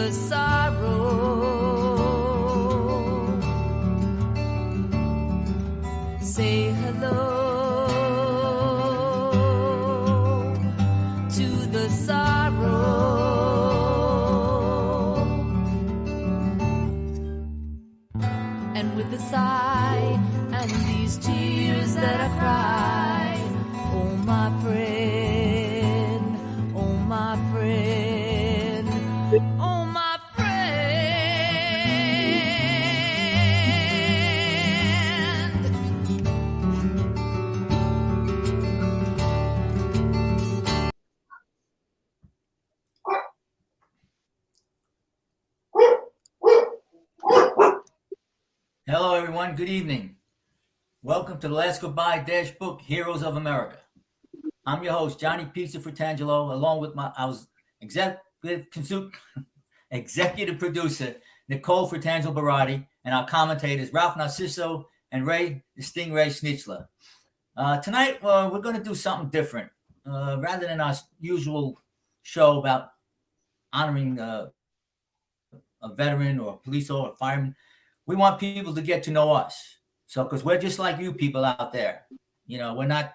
the sorrow. Say hello to the sorrow. And with a sigh and these tears that I cry, oh my friend, oh my friend, oh my friend. Hello, everyone. Good evening. Welcome to the Last Goodbye Dash Book Heroes of America. I'm your host, Johnny Pizza Fratangelo, along with my executive producer, Nicole Fratangelo Barati, and our commentators, Ralph Narciso and Ray the Stingray Schnitzler. Tonight, we're going to do something different. Rather than our usual show about honoring a veteran or a police or a fireman, we want people to get to know us. So, because we're just like you people out there, we're not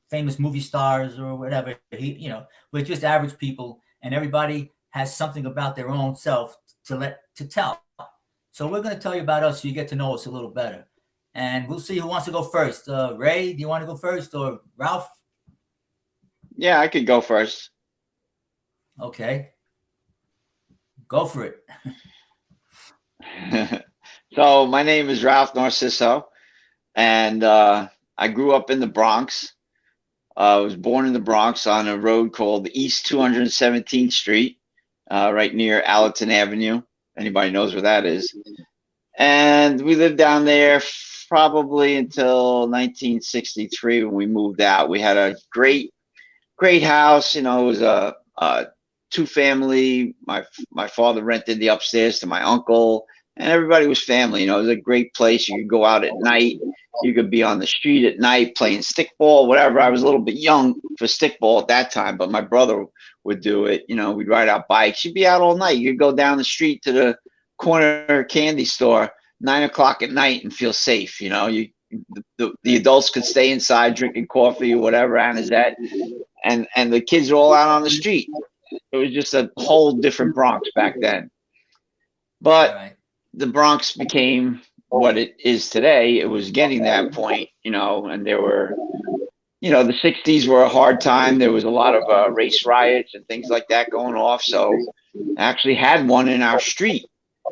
famous movie stars or whatever. We're just average people, and everybody has something about their own self to tell. So we're going to tell you about us so you get to know us a little better. And we'll see who wants to go first. Ray, do you want to go first, or Ralph? Yeah, I could go first. Okay. Go for it. So my name is Ralph Narciso, and I grew up in the Bronx. I was born in the Bronx on a road called East 217th Street, right near Allerton Avenue. Anybody knows where that is. And we lived down there probably until 1963 when we moved out. We had a great house. It was a two-family. My father rented the upstairs to my uncle, and everybody was family. It was a great place. You could go out at night. You could be on the street at night playing stickball, whatever. I was a little bit young for stickball at that time, but my brother would do it. We'd ride out bikes. You'd be out all night. You could go down the street to the corner candy store 9 o'clock at night and feel safe. The adults could stay inside drinking coffee or whatever, anisette, and the kids are all out on the street. It was just a whole different Bronx back then. But the Bronx became what it is today. It was getting that point, and there were, the 60s were a hard time. There was a lot of race riots and things like that going off. So I actually had one in our street.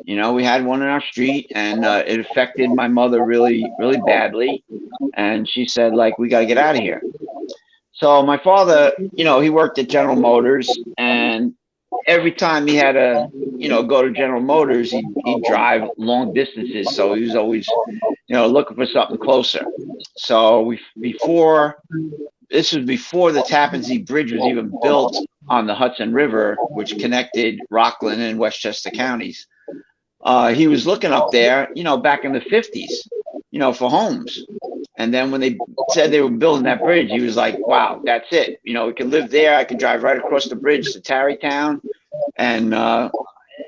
We had one in our street, and it affected my mother really, really badly. And she said, we got to get out of here. So my father, he worked at General Motors, and every time he had to, go to General Motors, he'd drive long distances. So he was always, looking for something closer. So this was before the Tappan Zee Bridge was even built on the Hudson River, which connected Rockland and Westchester counties. He was looking up there, back in the 50s, for homes. And then when they said they were building that bridge, he was like, wow, that's it. We could live there. I could drive right across the bridge to Tarrytown, and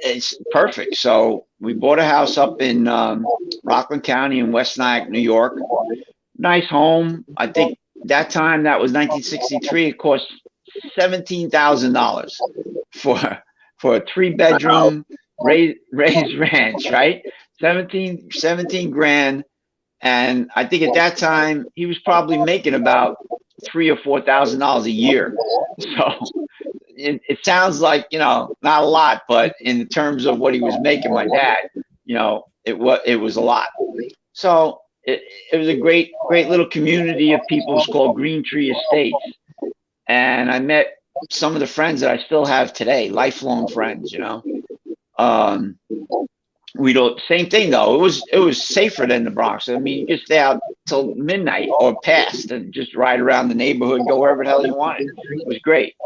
it's perfect. So we bought a house up in Rockland County in West Nyack, New York. Nice home. I think that time, that was 1963. It cost $17,000 for a 3-bedroom raised ranch, right? 17 grand. And I think at that time he was probably making about $3,000 or $4,000 a year. So it sounds like, not a lot, but in terms of what he was making, my dad, it was a lot. So it was a great little community of people. It was called Green Tree Estates. And I met some of the friends that I still have today, lifelong friends, we don't, same thing though. It was safer than the Bronx. I mean, you could stay out till midnight or past and just ride around the neighborhood, go wherever the hell you wanted. It was great.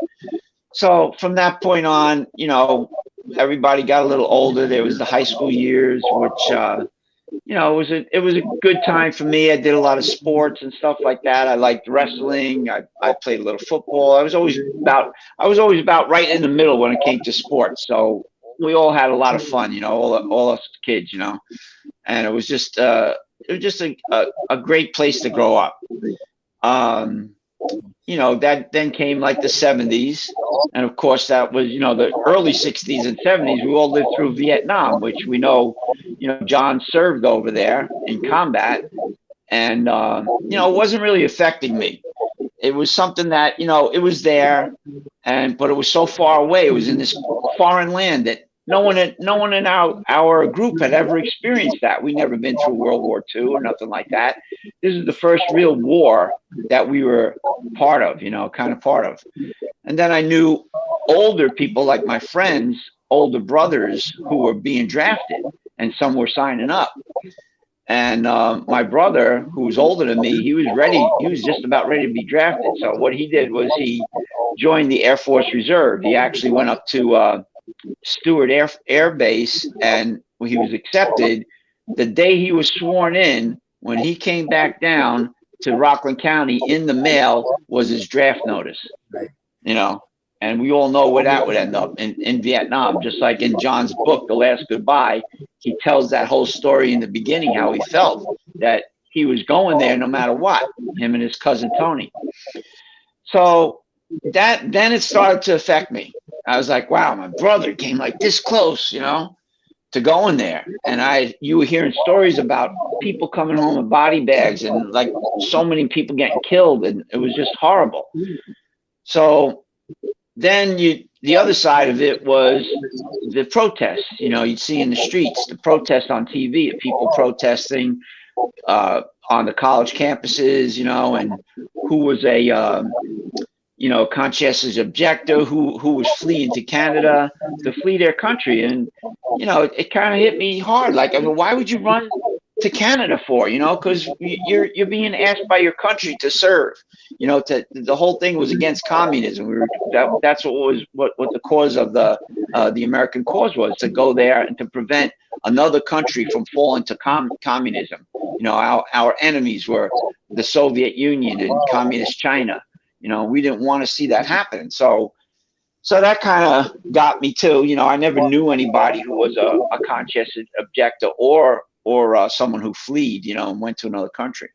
So from that point on, everybody got a little older. There was the high school years, which it was a good time for me. I did a lot of sports and stuff like that. I liked wrestling. I played a little football. I was always about right in the middle when it came to sports. So had a lot of fun, all us kids, and it was just a great place to grow up. That then came like the 70s. And of course, that was, the early 60s and 70s. We all lived through Vietnam, which we know, John served over there in combat. And, it wasn't really affecting me. It was something that, it was there, but it was so far away. It was in this foreign land that no one in our group had ever experienced that. We never been through World War II or nothing like that. This is the first real war that we were part of, kind of part of. And then I knew older people like my friends, older brothers who were being drafted, and some were signing up. And my brother, who was older than me, he was ready. He was just about ready to be drafted. So what he did was he joined the Air Force Reserve. He actually went up to Stewart Air Base, and he was accepted. The day he was sworn in, when he came back down to Rockland County, in the mail was his draft notice. Right. And we all know where that would end up in Vietnam. Just like in John's book, The Last Goodbye, he tells that whole story in the beginning, how he felt that he was going there no matter what, him and his cousin Tony. So then it started to affect me. I was like, wow, my brother came like this close, to going there. And you were hearing stories about people coming home with body bags and like so many people getting killed, and it was just horrible. So then the other side of it was the protests, you'd see in the streets, the protests on TV of people protesting on the college campuses, and who was a, conscientious objector who was fleeing to Canada to flee their country. And, it kind of hit me hard. Like, why would you run to Canada for, because you're being asked by your country to serve, the whole thing was against communism. That's what the cause of the American cause was, to go there and to prevent another country from falling to communism. Our enemies were the Soviet Union and communist China. We didn't want to see that happen. So that kind of got me too. I never knew anybody who was a conscientious objector or someone who fled, and went to another country.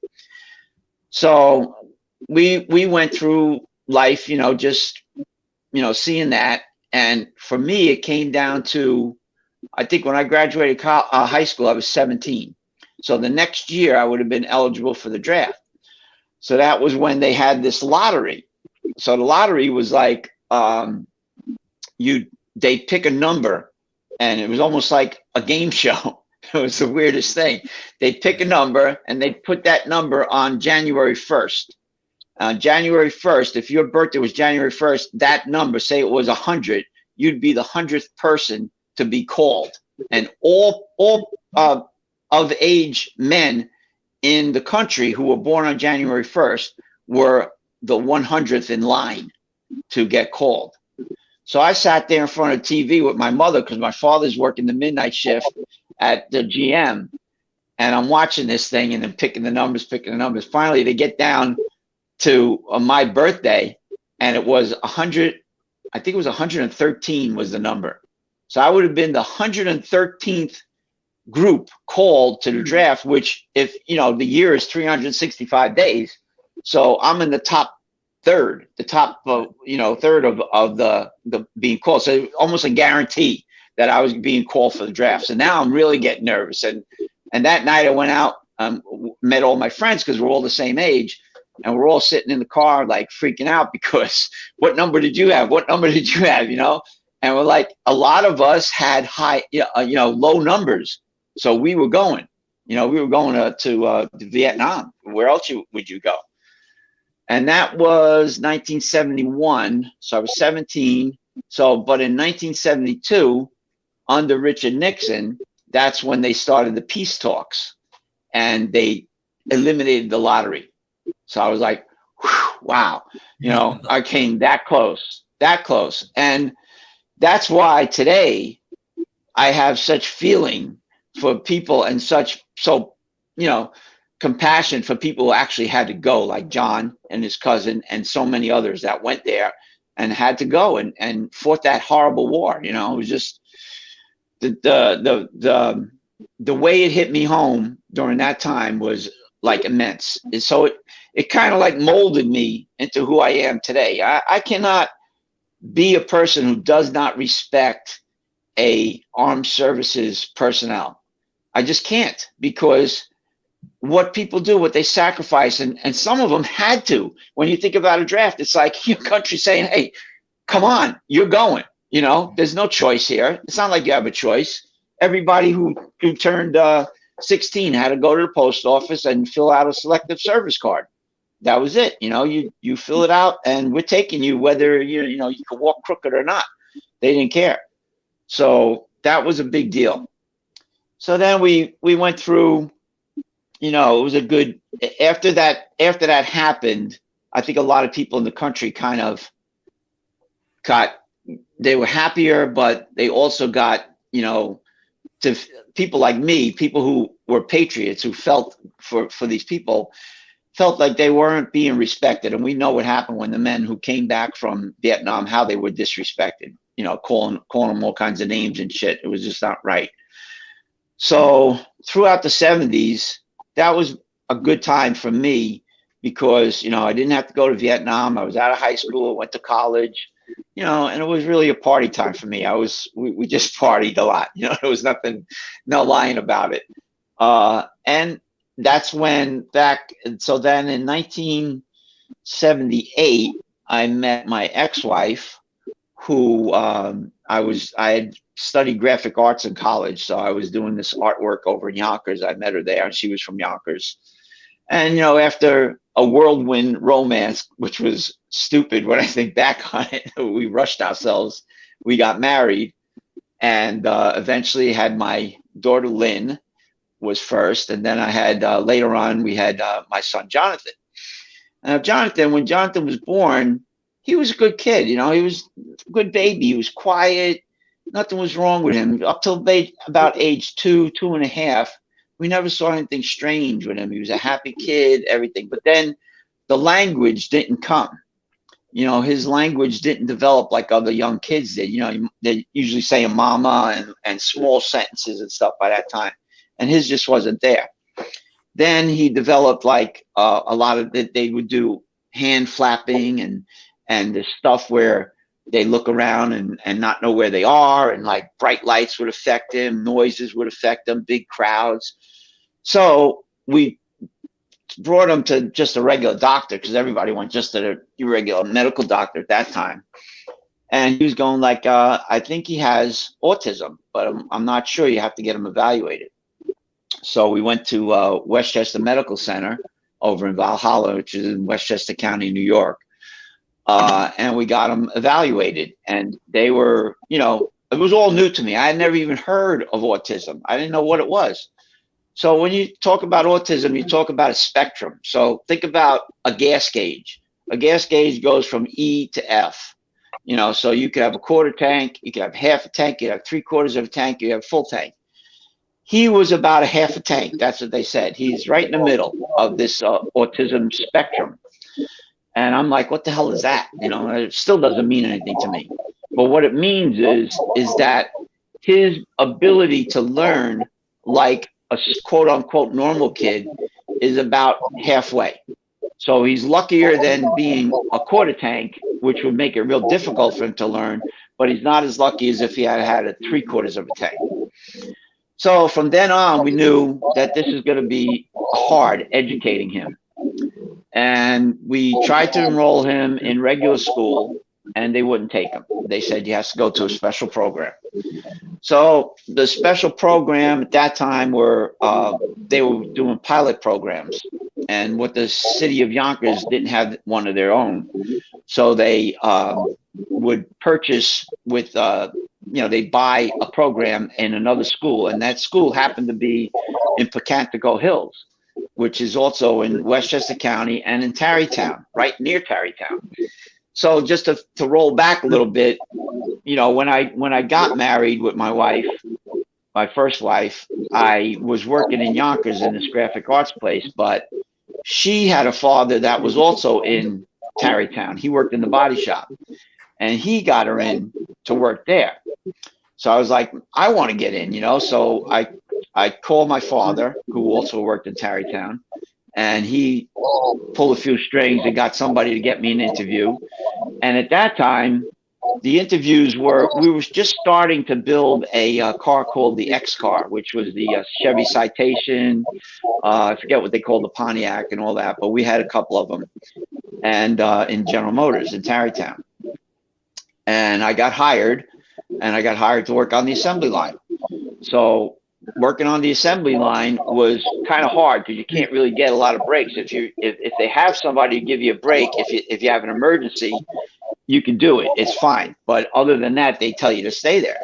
So we went through life, just, seeing that. And for me, it came down to, I think when I graduated high school, I was 17. So the next year I would have been eligible for the draft. So that was when they had this lottery. So the lottery was like, they pick a number, and it was almost like a game show. It was the weirdest thing. They pick a number and they put that number on January 1st. On January 1st, if your birthday was January 1st, that number, say it was 100, you'd be the 100th person to be called. And all of age men in the country who were born on January 1st were the 100th in line to get called. So I sat there in front of TV with my mother, because my father's working the midnight shift at the GM, and I'm watching this thing and then picking the numbers. Finally, they get down to my birthday, and it was 100. I think it was 113 was the number. So I would have been the 113th group called to the draft, which, if the year is 365 days. So I'm in the top third, third of the being called. So almost a guarantee that I was being called for the draft. So now I'm really getting nervous. And that night I went out, met all my friends, because we're all the same age, and we're all sitting in the car like freaking out because what number did you have? What number did you have? And we're like, a lot of us had high, low numbers. So we were going, we were going to Vietnam. Where else would you go? And that was 1971. So I was 17. But in 1972, under Richard Nixon, that's when they started the peace talks, and they eliminated the lottery. So I was like, wow, I came that close. And that's why today I have such feeling for people and compassion for people who actually had to go, like John and his cousin and so many others that went there and had to go and fought that horrible war. It was just, the way it hit me home during that time was like immense. And so it kind of like molded me into who I am today. I cannot be a person who does not respect a armed services personnel. I just can't, because what people do, what they sacrifice, and some of them had to. When you think about a draft, it's like your country saying, hey, come on, you're going. You know, there's no choice here. It's not like you have a choice. Everybody who turned 16 had to go to the post office and fill out a selective service card. That was it. You know, you fill it out and we're taking you, whether you can walk crooked or not. They didn't care. So that was a big deal. So then we went through, it was a good, after that happened, I think a lot of people in the country kind of they were happier, but they also got, to people like me, people who were patriots, who felt for these people, felt like they weren't being respected. And we know what happened when the men who came back from Vietnam, how they were disrespected, calling them all kinds of names and shit. It was just not right. So throughout the 70s, that was a good time for me because, I didn't have to go to Vietnam. I was out of high school, went to college, and it was really a party time for me. We just partied a lot, there was no lying about it. And that's when so then in 1978, I met my ex-wife, who I had studied graphic arts in college. So I was doing this artwork over in Yonkers. I met her there and she was from Yonkers. And, after a whirlwind romance, which was stupid when I think back on it, we rushed ourselves. We got married and eventually had my daughter, Lynn, was first. And then I had, later on, we had my son, Jonathan. Jonathan, when Jonathan was born, he was a good kid. He was a good baby. He was quiet. Nothing was wrong with him. Up till about age 2.5, we never saw anything strange with him. He was a happy kid, everything. But then the language didn't come. His language didn't develop like other young kids did. They usually say a mama and small sentences and stuff by that time. And his just wasn't there. Then he developed like a lot of they would do hand flapping and the stuff where they look around and not know where they are, and like bright lights would affect him, noises would affect him, big crowds. So we brought him to just a regular doctor because everybody went just to a regular medical doctor at that time. And he was going like, I think he has autism, but I'm not sure. You have to get him evaluated. So we went to Westchester Medical Center over in Valhalla, which is in Westchester County, New York. And we got them evaluated, and they were, it was all new to me. I had never even heard of autism. I didn't know what it was. So when you talk about autism, you talk about a spectrum. So think about a gas gauge. A gas gauge goes from E to F. So you could have a quarter tank, you could have half a tank, you have 3/4 of a tank, you have full tank. He was about a half a tank. That's what they said. He's right in the middle of this autism spectrum. And I'm like, what the hell is that? It still doesn't mean anything to me. But what it means is that his ability to learn like a quote unquote normal kid is about halfway. So he's luckier than being a quarter tank, which would make it real difficult for him to learn, but he's not as lucky as if he had a 3/4 of a tank. So from then on, we knew that this is going to be hard educating him. And we tried to enroll him in regular school, and they wouldn't take him. They said he has to go to a special program. So the special program at that time they were doing pilot programs, and what the city of Yonkers didn't have one of their own. So they would purchase with, they'd buy a program in another school, and that school happened to be in Pocantico Hills, which is also in Westchester County and in Tarrytown, right near Tarrytown. So just to roll back a little bit, when I got married with my wife, my first wife, I was working in Yonkers in this graphic arts place, but she had a father that was also in Tarrytown. He worked in the body shop, and he got her in to work there. So I was like, I want to get in, you know. So I called my father, who also worked in Tarrytown, and he pulled a few strings and got somebody to get me an interview. And at that time, the interviews were, we were just starting to build a car called the X car, which was the Chevy Citation. I forget what they called the Pontiac and all that, but we had a couple of them, and in General Motors in Tarrytown. And I got hired, to work on the assembly line. So working on the assembly line was kind of hard because you can't really get a lot of breaks. If they have somebody to give you a break, if you have an emergency, you can do it. It's fine. But other than that, they tell you to stay there.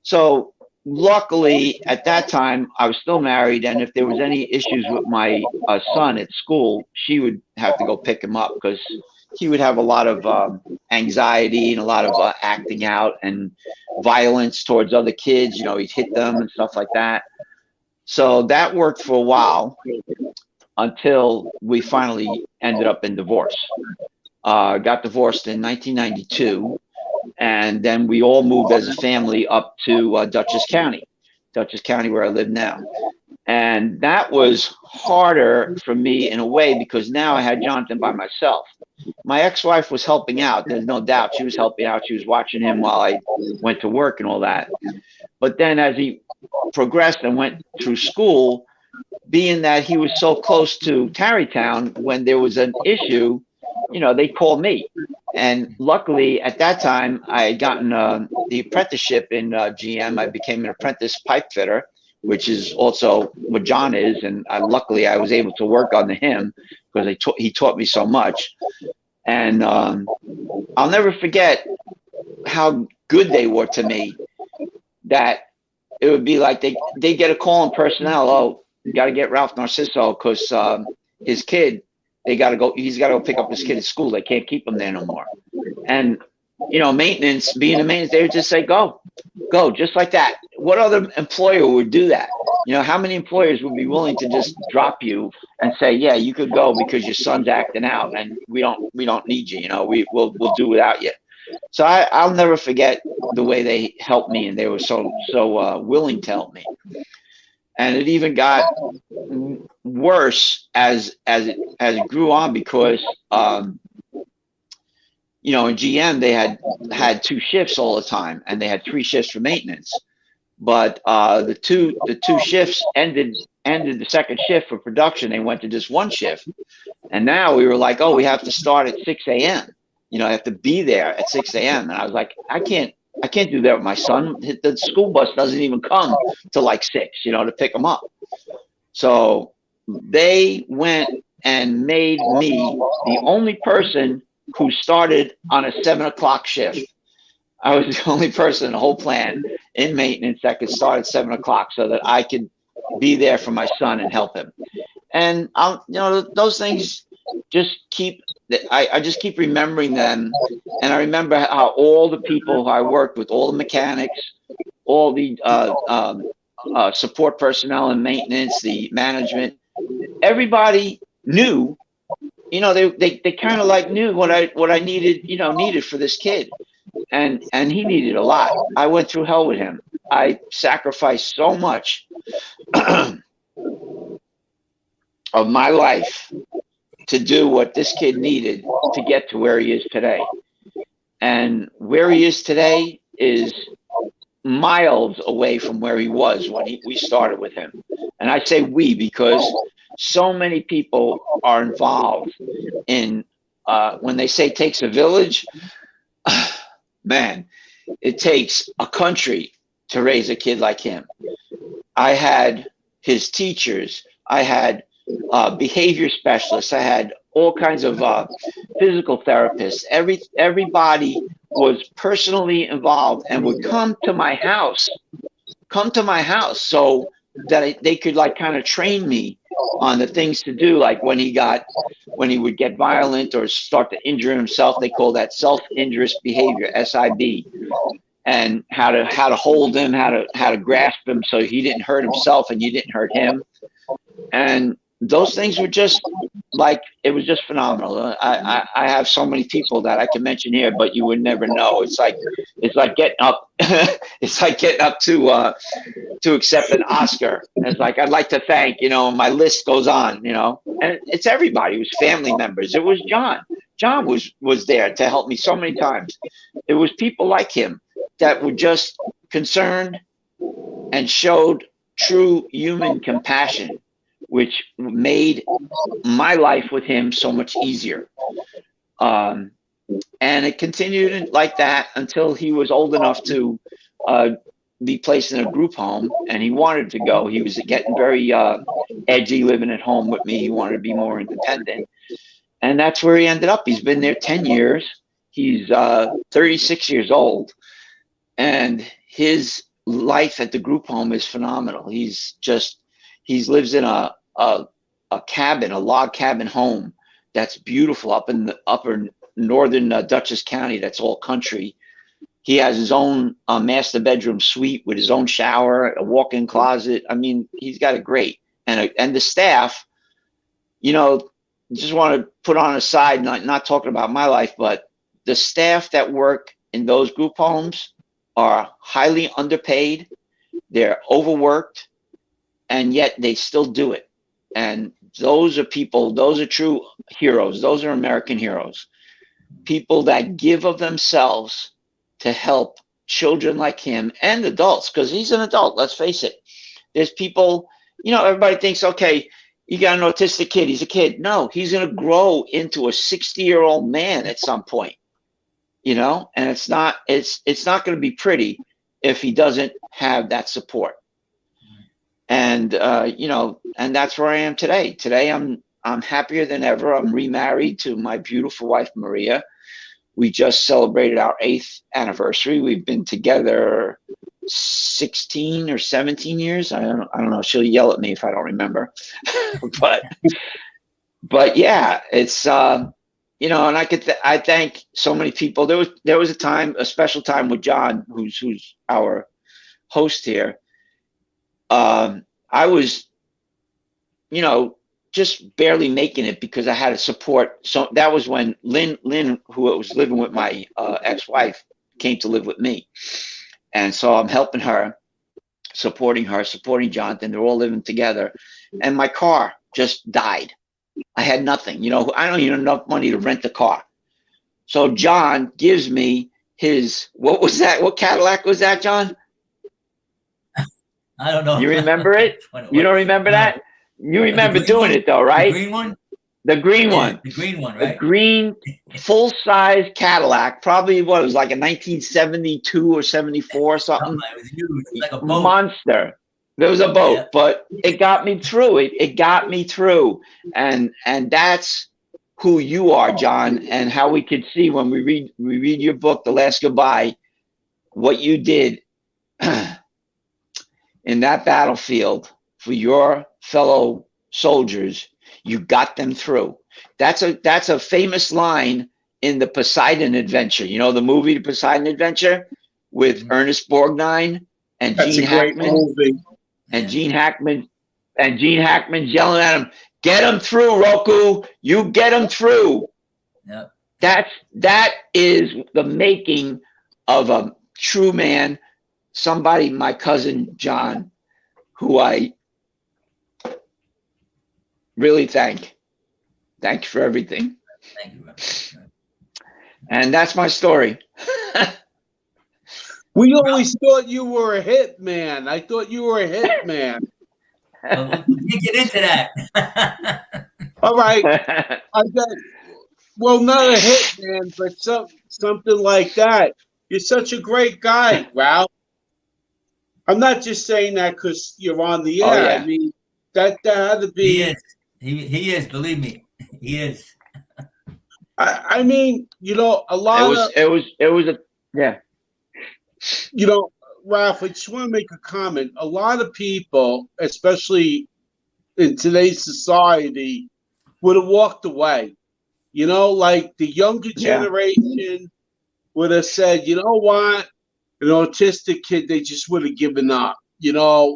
So luckily, at that time, I was still married, and if there was any issues with my son at school, she would have to go pick him up because he would have a lot of anxiety and a lot of acting out and violence towards other kids. You know, he'd hit them and stuff like that. So that worked for a while until we finally ended up in divorce. Got divorced in 1992. And then we all moved as a family up to Dutchess County, where I live now. And that was harder for me in a way because now I had Jonathan by myself. My ex-wife was helping out. There's no doubt she was helping out. She was watching him while I went to work and all that. But then as he progressed and went through school, being that he was so close to Tarrytown, when there was an issue, you know, they called me. And luckily, at that time, I had gotten the apprenticeship in GM. I became an apprentice pipe fitter, which is also what John is. And luckily, I was able to work under him because he taught me so much. And I'll never forget how good they were to me, that it would be like they get a call in personnel. Oh, you got to get Ralph Narciso because his kid, he's got to go pick up his kid at school. They can't keep him there no more. And, you know, maintenance, being a maintenance, they would just say, go, just like that. What other employer would do that? You know, how many employers would be willing to just drop you and say, yeah, you could go because your son's acting out and we don't need you. You know, we'll do without you. So I'll never forget the way they helped me, and they were so willing to help me. And it even got worse as it grew on because, you know, in GM they had 2 shifts all the time, and they had 3 shifts for maintenance. But the two shifts ended the second shift for production. They went to just 1 shift, and now we were like, oh, we have to start at 6 a.m. You know, I have to be there at 6 a.m. And I was like, I can't do that with my son. The school bus doesn't even come till like 6, you know, to pick him up. So they went and made me the only person who started on a 7 o'clock shift. I was the only person in the whole plant in maintenance that could start at 7 o'clock so that I could be there for my son and help him. And you know, those things just I just keep remembering them. And I remember how all the people who I worked with, all the mechanics, all the support personnel and maintenance, the management, everybody knew, you know, they kind of like knew what I needed for this kid. And he needed a lot. I went through hell with him. I sacrificed so much of my life to do what this kid needed to get to where he is today. And where he is today is miles away from where he was when we started with him. And I say we because so many people are involved in, when they say takes a village, man, it takes a country to raise a kid like him. I had his teachers, I had behavior specialists, I had all kinds of physical therapists. Everybody was personally involved and would come to my house so that they could like kind of train me on the things to do. Like when he would get violent or start to injure himself, they call that self-injurious behavior, SIB, and how to hold him, how to grasp him so he didn't hurt himself and you didn't hurt him. And those things were just like, it was just phenomenal. I have so many people that I can mention here, but you would never know. It's like getting up, it's like getting up to accept an Oscar. And it's like, I'd like to thank, my list goes on, and it's everybody. It was family members. It was John. John was there to help me so many times. It was people like him that were just concerned and showed true human compassion, which made my life with him so much easier. And it continued like that until he was old enough to be placed in a group home, and he wanted to go. He was getting very edgy living at home with me. He wanted to be more independent. And that's where he ended up. He's been there 10 years. He's 36 years old. And his life at the group home is phenomenal. He lives in a cabin, a log cabin home that's beautiful up in the upper northern Dutchess County. That's all country. He has his own master bedroom suite with his own shower, a walk-in closet. I mean, he's got it great. And the staff, just want to put on a side, not talking about my life, but the staff that work in those group homes are highly underpaid. They're overworked, and yet they still do it. And those are people, those are true heroes. Those are American heroes. People that give of themselves to help children like him and adults, because he's an adult, let's face it. There's people, everybody thinks, okay, you got an autistic kid, he's a kid. No, he's going to grow into a 60-year-old man at some point, and it's not going to be pretty if he doesn't have that support. And, and that's where I am today. Today, I'm happier than ever. I'm remarried to my beautiful wife, Maria. We just celebrated our 8th anniversary. We've been together 16 or 17 years. I don't know. She'll yell at me if I don't remember. but yeah, it's and I thank so many people. There was a special time with John, who's our host here. I was, just barely making it because I had to support. So that was when Lynn, who was living with my ex-wife, came to live with me. And so I'm helping her, supporting Jonathan. They're all living together. And my car just died. I had nothing. I don't even have enough money to rent a car. So John gives me his, what was that? What Cadillac was that, John? I don't know. You remember it? You don't remember that? You remember doing it though, right? The green one? The green one. The green one, right? The green full-size Cadillac, probably what it was like a 1972 or 74 or something. It was huge. Like a boat. Monster. There was a boat, yeah. But it got me through. It got me through. And that's who you are, John, and how we could see when we read your book, The Last Goodbye, what you did in that battlefield for your fellow soldiers. You got them through. That's a famous line in the Poseidon Adventure. The movie The Poseidon Adventure with Ernest Borgnine and Gene Hackman. And Gene Hackman's yelling at him, "Get him through, Roku. You get him through." Yep. That is the making of a true man. Somebody, my cousin John, who I really thank. Thank you for everything. Thank you. And that's my story. We always thought you were a hit man. I thought you were a hit man. We get into that. All right. Not a hit man, but something like that. You're such a great guy, Ralph. I'm not just saying that because you're on the air. Yeah. I mean, that had to be. He is. He is. Believe me, he is. I mean, a lot it was a yeah. Ralph, I just want to make a comment. A lot of people, especially in today's society, would have walked away. Like the younger generation would have said, you know what, an autistic kid, they just would have given up,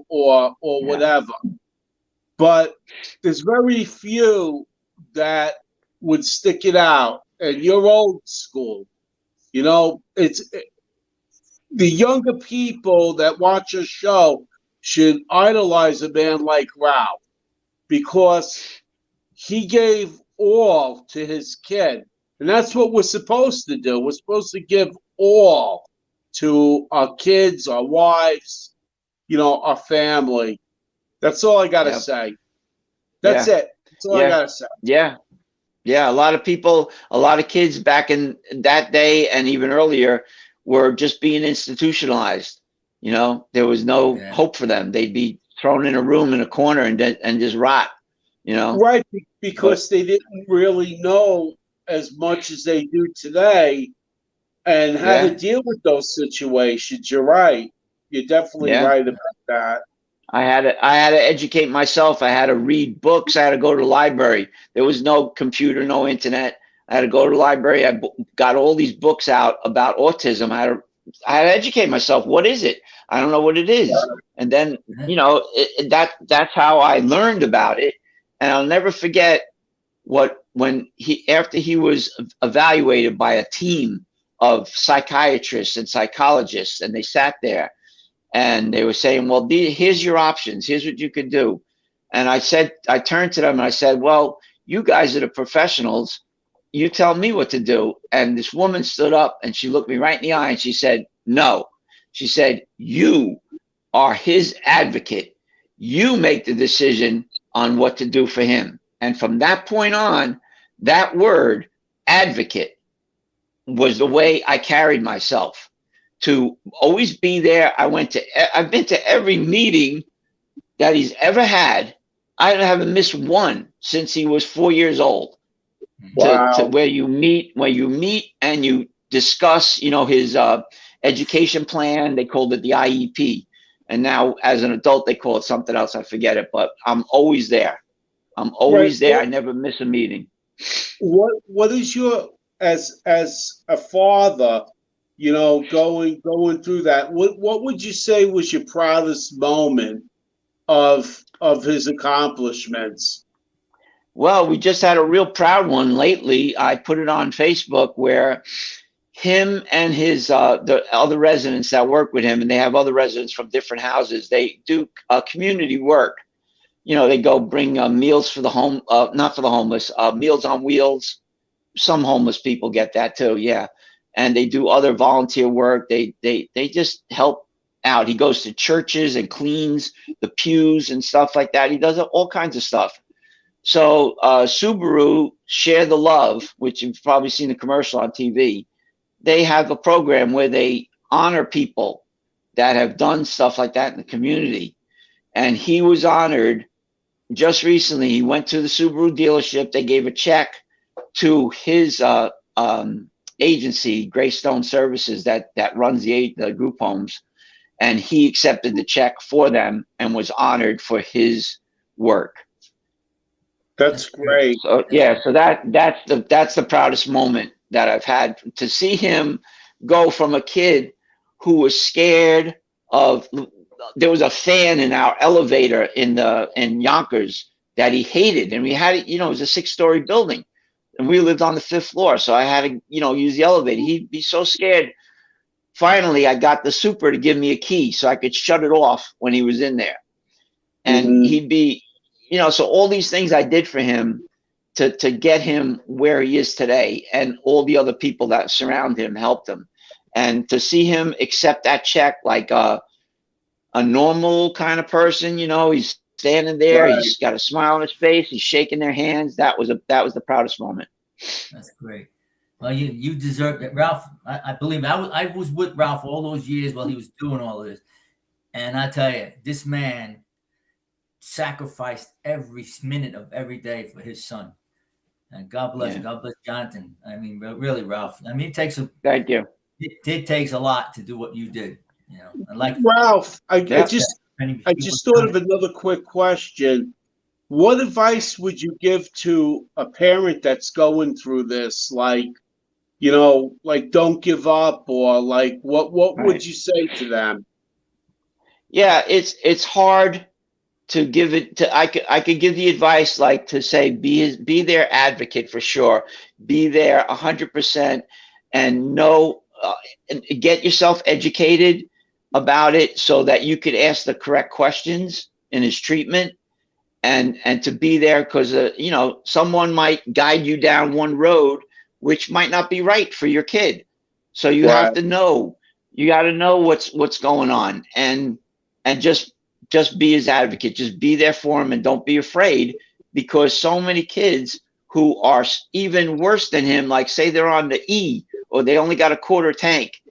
or whatever. but there's very few that would stick it out. And you're old school. You know, it's the younger people that watch a show should idolize a man like Ralph because he gave all to his kid. And that's what we're supposed to do. We're supposed to give all to our kids, our wives, you know, our family. That's all I got to say. That's it. That's all I got to say. Yeah. Yeah. A lot of people, a lot of kids back in that day and even earlier were just being institutionalized. You know, there was no hope for them. They'd be thrown in a room in a corner and just rot, you know? Right. Because they didn't really know as much as they do today and how to deal with those situations. You're right. You're definitely right about that. I had to educate myself. I had to read books. I had to go to the library. There was no computer, no internet. I had to go to the library. I got all these books out about autism. I had to educate myself. What is it? I don't know what it is. And then, you know, that's how I learned about it. And I'll never forget after he was evaluated by a team of psychiatrists and psychologists, and they sat there and they were saying, well, here's your options. Here's what you could do. And I turned to them and I said, well, you guys are the professionals. You tell me what to do. And this woman stood up and she looked me right in the eye and she said, no. She said, you are his advocate. You make the decision on what to do for him. And from that point on, that word, advocate, was the way I carried myself, to always be there. I've been to every meeting that he's ever had. I haven't missed one since he was 4 years old. Wow. To where you meet and you discuss, you know, his education plan. They called it the IEP. And now as an adult, they call it something else. I forget it, but I'm always there. I'm always there. I never miss a meeting. What is your, as a father, you know, going through that, what would you say was your proudest moment of his accomplishments? Well, we just had a real proud one lately. I put it on Facebook where him and his the other residents that work with him, and they have other residents from different houses, they do community work. You know, they go bring meals for the not for the homeless, Meals on Wheels. Some homeless people get that too, yeah. And they do other volunteer work. They just help out. He goes to churches and cleans the pews and stuff like that. He does all kinds of stuff. So Subaru Share the Love, which you've probably seen the commercial on TV, they have a program where they honor people that have done stuff like that in the community. And he was honored just recently. He went to the Subaru dealership. They gave a check to his agency, Greystone Services, that runs the group homes. And he accepted the check for them and was honored for his work. That's great. So yeah, so that's the proudest moment that I've had, to see him go from a kid who was scared of. There was a fan in our elevator in Yonkers that he hated, and we had it. You know, it was a 6-story building, and we lived on the 5th floor, so I had to, you know, use the elevator. He'd be so scared. Finally, I got the super to give me a key so I could shut it off when he was in there, and he'd be. You know, so all these things I did for him to get him where he is today, and all the other people that surround him helped him. And to see him accept that check like a normal kind of person, you know, he's standing there, right. He's got a smile on his face, he's shaking their hands. That was the proudest moment. That's great. Well, you deserve it, Ralph. I believe I was with Ralph all those years while he was doing all of this, and I tell you, this man sacrificed every minute of every day for his son. And God bless Jonathan. I mean, really, Ralph. I mean, it takes thank you. It takes a lot to do what you did. You know, and like Ralph, I just thought of another quick question. What advice would you give to a parent that's going through this? Like, you know, like don't give up, or like what would you say to them? Yeah, it's hard to give it to, I could give the advice, like to say, be their advocate for sure, be there 100%, and know, and get yourself educated about it so that you could ask the correct questions in his treatment, and to be there, because you know, someone might guide you down one road which might not be right for your kid. So you have to know, you got to know what's going on, and just be his advocate, just be there for him, and don't be afraid, because so many kids who are even worse than him, like say they're on the E, or they only got a quarter tank,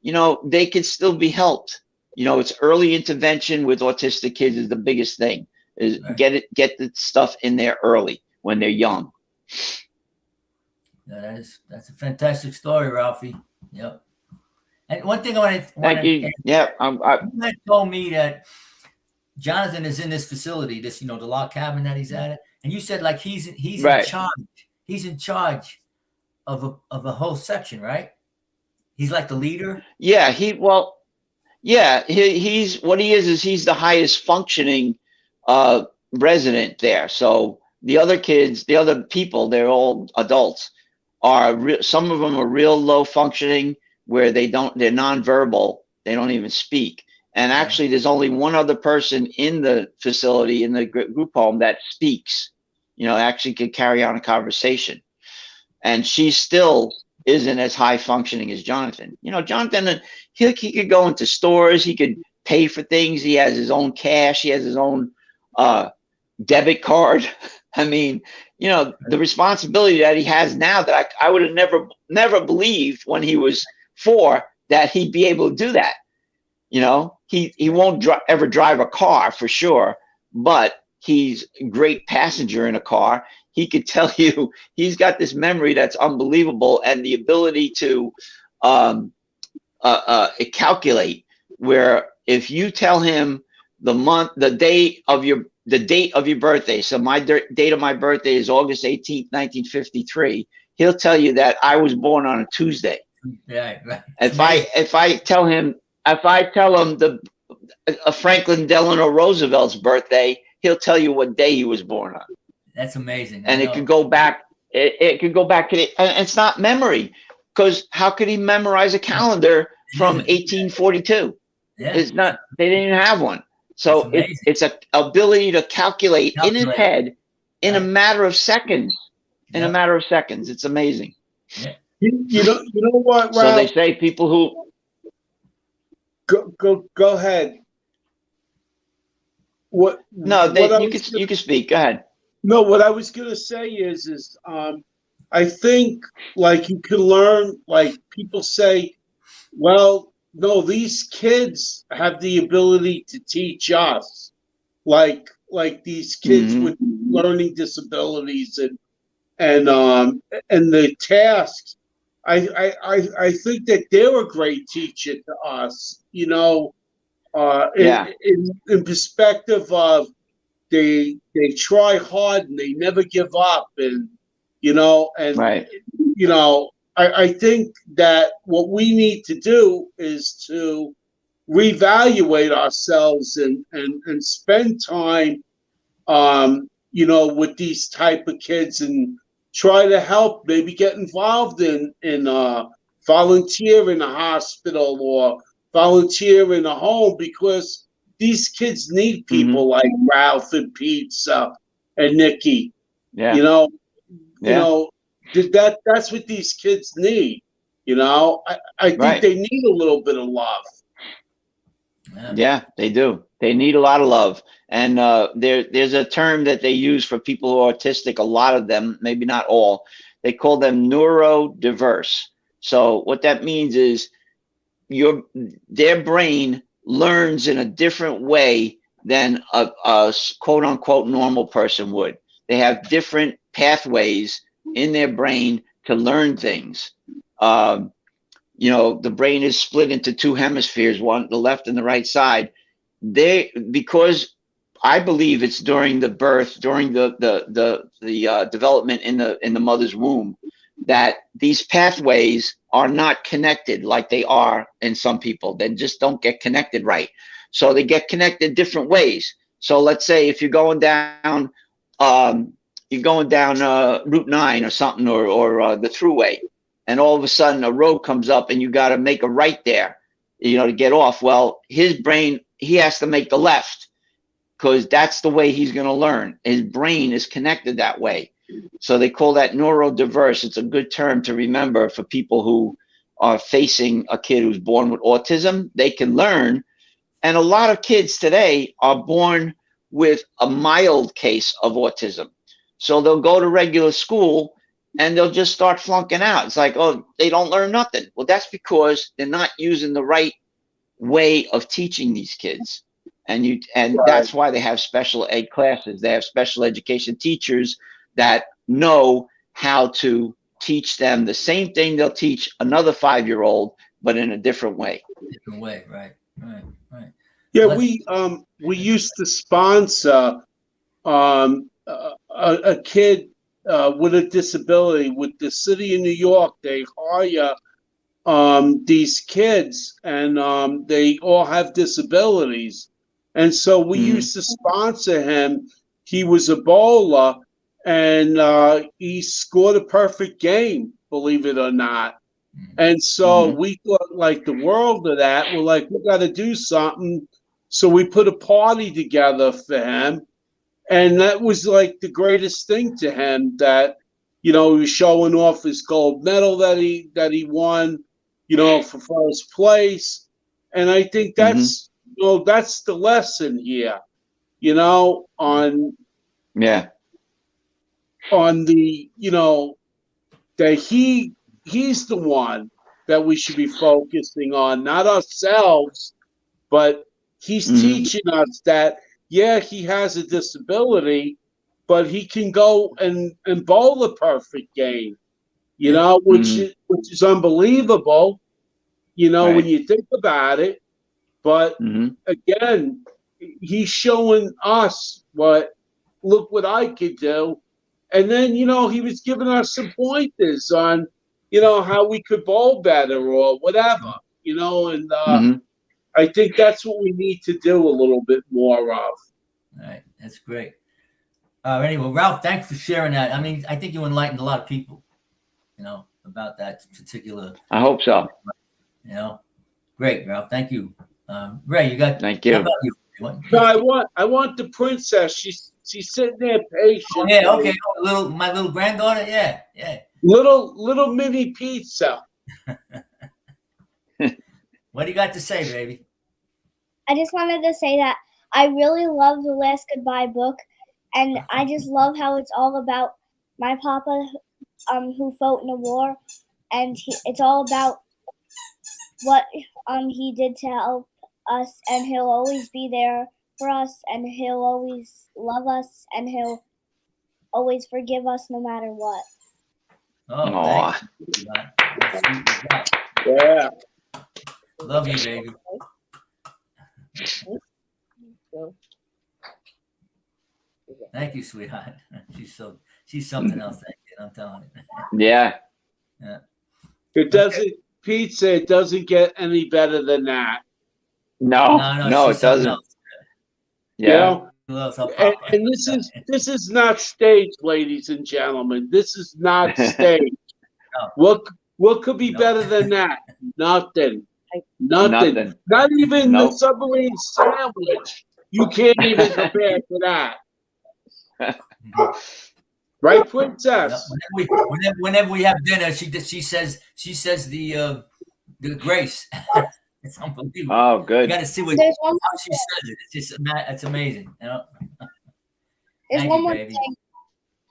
you know, they could still be helped. You know, it's early intervention with autistic kids is the biggest thing, is Right. get the stuff in there early when they're young. Yeah, that's a fantastic story, Ralphie. Yep. And one thing I Thank want you. to, Yeah, you had told me that Jonathan is in this facility, this, you know, the log cabin that he's at, and you said like he's in right. charge. He's in charge of a whole section, right? He's like the leader. Yeah, he's what he is he's the highest functioning resident there. So the other kids, the other people, they're all adults, some of them are real low functioning, where they're nonverbal, they don't even speak. And actually, there's only one other person in the facility, in the group home, that speaks, you know, actually could carry on a conversation. And she still isn't as high functioning as Jonathan. You know, Jonathan, he could go into stores, he could pay for things, he has his own cash, he has his own debit card. I mean, you know, the responsibility that he has now, that I would have never believed when he was 4 that he'd be able to do that. You know, he won't ever drive a car for sure, but he's a great passenger in a car. He could tell you, he's got this memory that's unbelievable, and the ability to calculate, where if you tell him the date of your birthday. So my date of my birthday is August 18th, 1953. He'll tell you that I was born on a Tuesday. Yeah. Right. If I tell him Franklin Delano Roosevelt's birthday, he'll tell you what day he was born on. That's amazing. And it could go back. It could go back to and it's not memory, because how could he memorize a calendar from 1842? Yeah. It's not. They didn't even have one. So it's an ability to calculate in his head in a matter of seconds. In a matter of seconds, it's amazing. Yeah. You know what, Ralph? So they say people who go ahead. What? No, you can speak. Go ahead. No, what I was gonna say is I think, like, you can learn, like, people say, well, no, these kids have the ability to teach us, like these kids with learning disabilities and the tasks. I think that they're a great teacher to us, you know, in perspective of they try hard and they never give up, and you know, and you know, I think that what we need to do is to reevaluate ourselves and spend time, you know, with these type of kids, and try to help, maybe get involved in volunteer in a hospital or volunteer in a home, because these kids need people like Ralph and Pizza and Nikki. Yeah. You know, you know, that's what these kids need. You know, I think they need a little bit of love. Yeah, they do. They need a lot of love. And there's a term that they use for people who are autistic, a lot of them, maybe not all. They call them neurodiverse. So what that means is their brain learns in a different way than a quote unquote normal person would. They have different pathways in their brain to learn things. You know, the brain is split into 2 hemispheres, one, the left and the right side. Because I believe it's during the birth, during the development in the mother's womb, that these pathways are not connected like they are in some people. They just don't get connected right. So they get connected different ways. So let's say if you're going down Route 9 or something, or the thruway, and all of a sudden a road comes up and you got to make a right there, to get off. Well, his brain, he has to make the left because that's the way he's going to learn. His brain is connected that way. So they call that neurodiverse. It's a good term to remember for people who are facing a kid who's born with autism. They can learn. And a lot of kids today are born with a mild case of autism. So they'll go to regular school and they'll just start flunking out. It's like, oh, they don't learn nothing. Well, that's because they're not using the right way of teaching these kids. And that's why they have special ed classes. They have special education teachers that know how to teach them the same thing they'll teach another 5-year-old, but in a different way. Different way, right. Yeah, we used to sponsor a kid with a disability with the city of New York. They hire these kids, and they all have disabilities. And so we used to sponsor him. He was a bowler, and he scored a perfect game, believe it or not. And so we thought like the world of that. We're like, we got to do something. So we put a party together for him. And that was like the greatest thing to him, that, he was showing off his gold medal that he won, for first place. And I think that's, that's the lesson here, on the, that he's the one that we should be focusing on, not ourselves, but he's teaching us that, yeah, he has a disability, but he can go and bowl a perfect game, which is unbelievable, when you think about it. But again, he's showing us look what I could do. And then, he was giving us some pointers on, how we could bowl better or whatever, and I think that's what we need to do a little bit more of. All right. That's great. Anyway, Ralph, thanks for sharing that. I mean, I think you enlightened a lot of people, about that particular. I hope so. Great, Ralph. Thank you. Ray, you got. Thank you. How about you? No, I want the princess. She's sitting there patient. Oh, yeah. Okay. My little granddaughter. Yeah. Little mini pizza. What do you got to say, baby? I just wanted to say that I really love the Last Goodbye book, and I just love how it's all about my papa, who fought in the war, and it's all about what he did to help us, and he'll always be there for us, and he'll always love us, and he'll always forgive us no matter what. Oh, thanks. Yeah. Love you, baby. Thank you, sweetheart. She's something else. Thank you. I'm telling you. Yeah. It doesn't, pizza. It doesn't get any better than that. No, it doesn't. Else. Yeah. And this is not staged, ladies and gentlemen. This is not staged. No. What could be better than that? Nothing. Nothing. Not even the submarine sandwich. You can't even compare to that. Right, princess? Whenever we have dinner, she says the grace. It's unbelievable. Oh, good. You got to see how she says it. It's amazing. There's one more thing.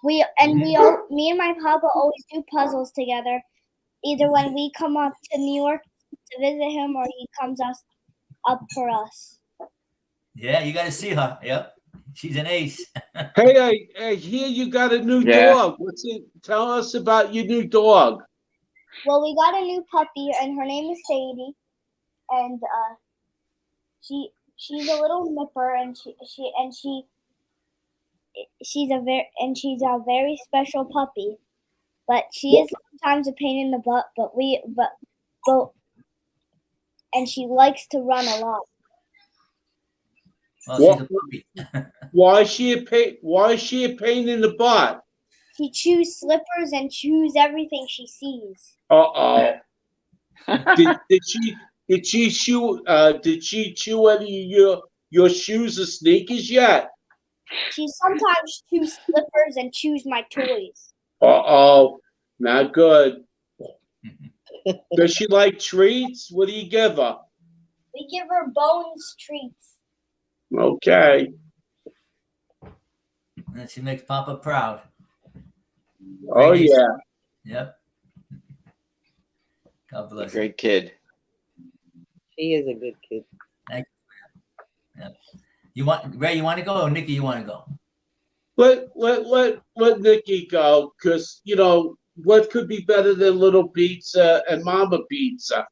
Me and my papa always do puzzles together. Either when we come up to New York to visit him, or he comes up for us. Yeah, you got to see her. Yep, she's an ace. Hey, I hear you got a new dog. What's it? Tell us about your new dog. Well, we got a new puppy, and her name is Sadie, and she's a little nipper, and she's a very special puppy. But she is sometimes a pain in the butt, and she likes to run a lot. Well, she's What? a puppy. Why is she a pain? Why is she a pain in the butt? She chews slippers and chews everything she sees. Uh-oh. Did she chew any of your shoes or sneakers yet? She sometimes chews slippers and chews my toys. Uh-oh. Not good. Does she like treats? What do you give her? We give her Bones treats. Okay. And she makes Papa proud. Oh Great. yeah. Yep. God bless her. Great kid. She is a good kid. You want Ray? You want to go, or Nikki? You want to go? Let Nikki go, because what could be better than Little Pizza and Mama Pizza?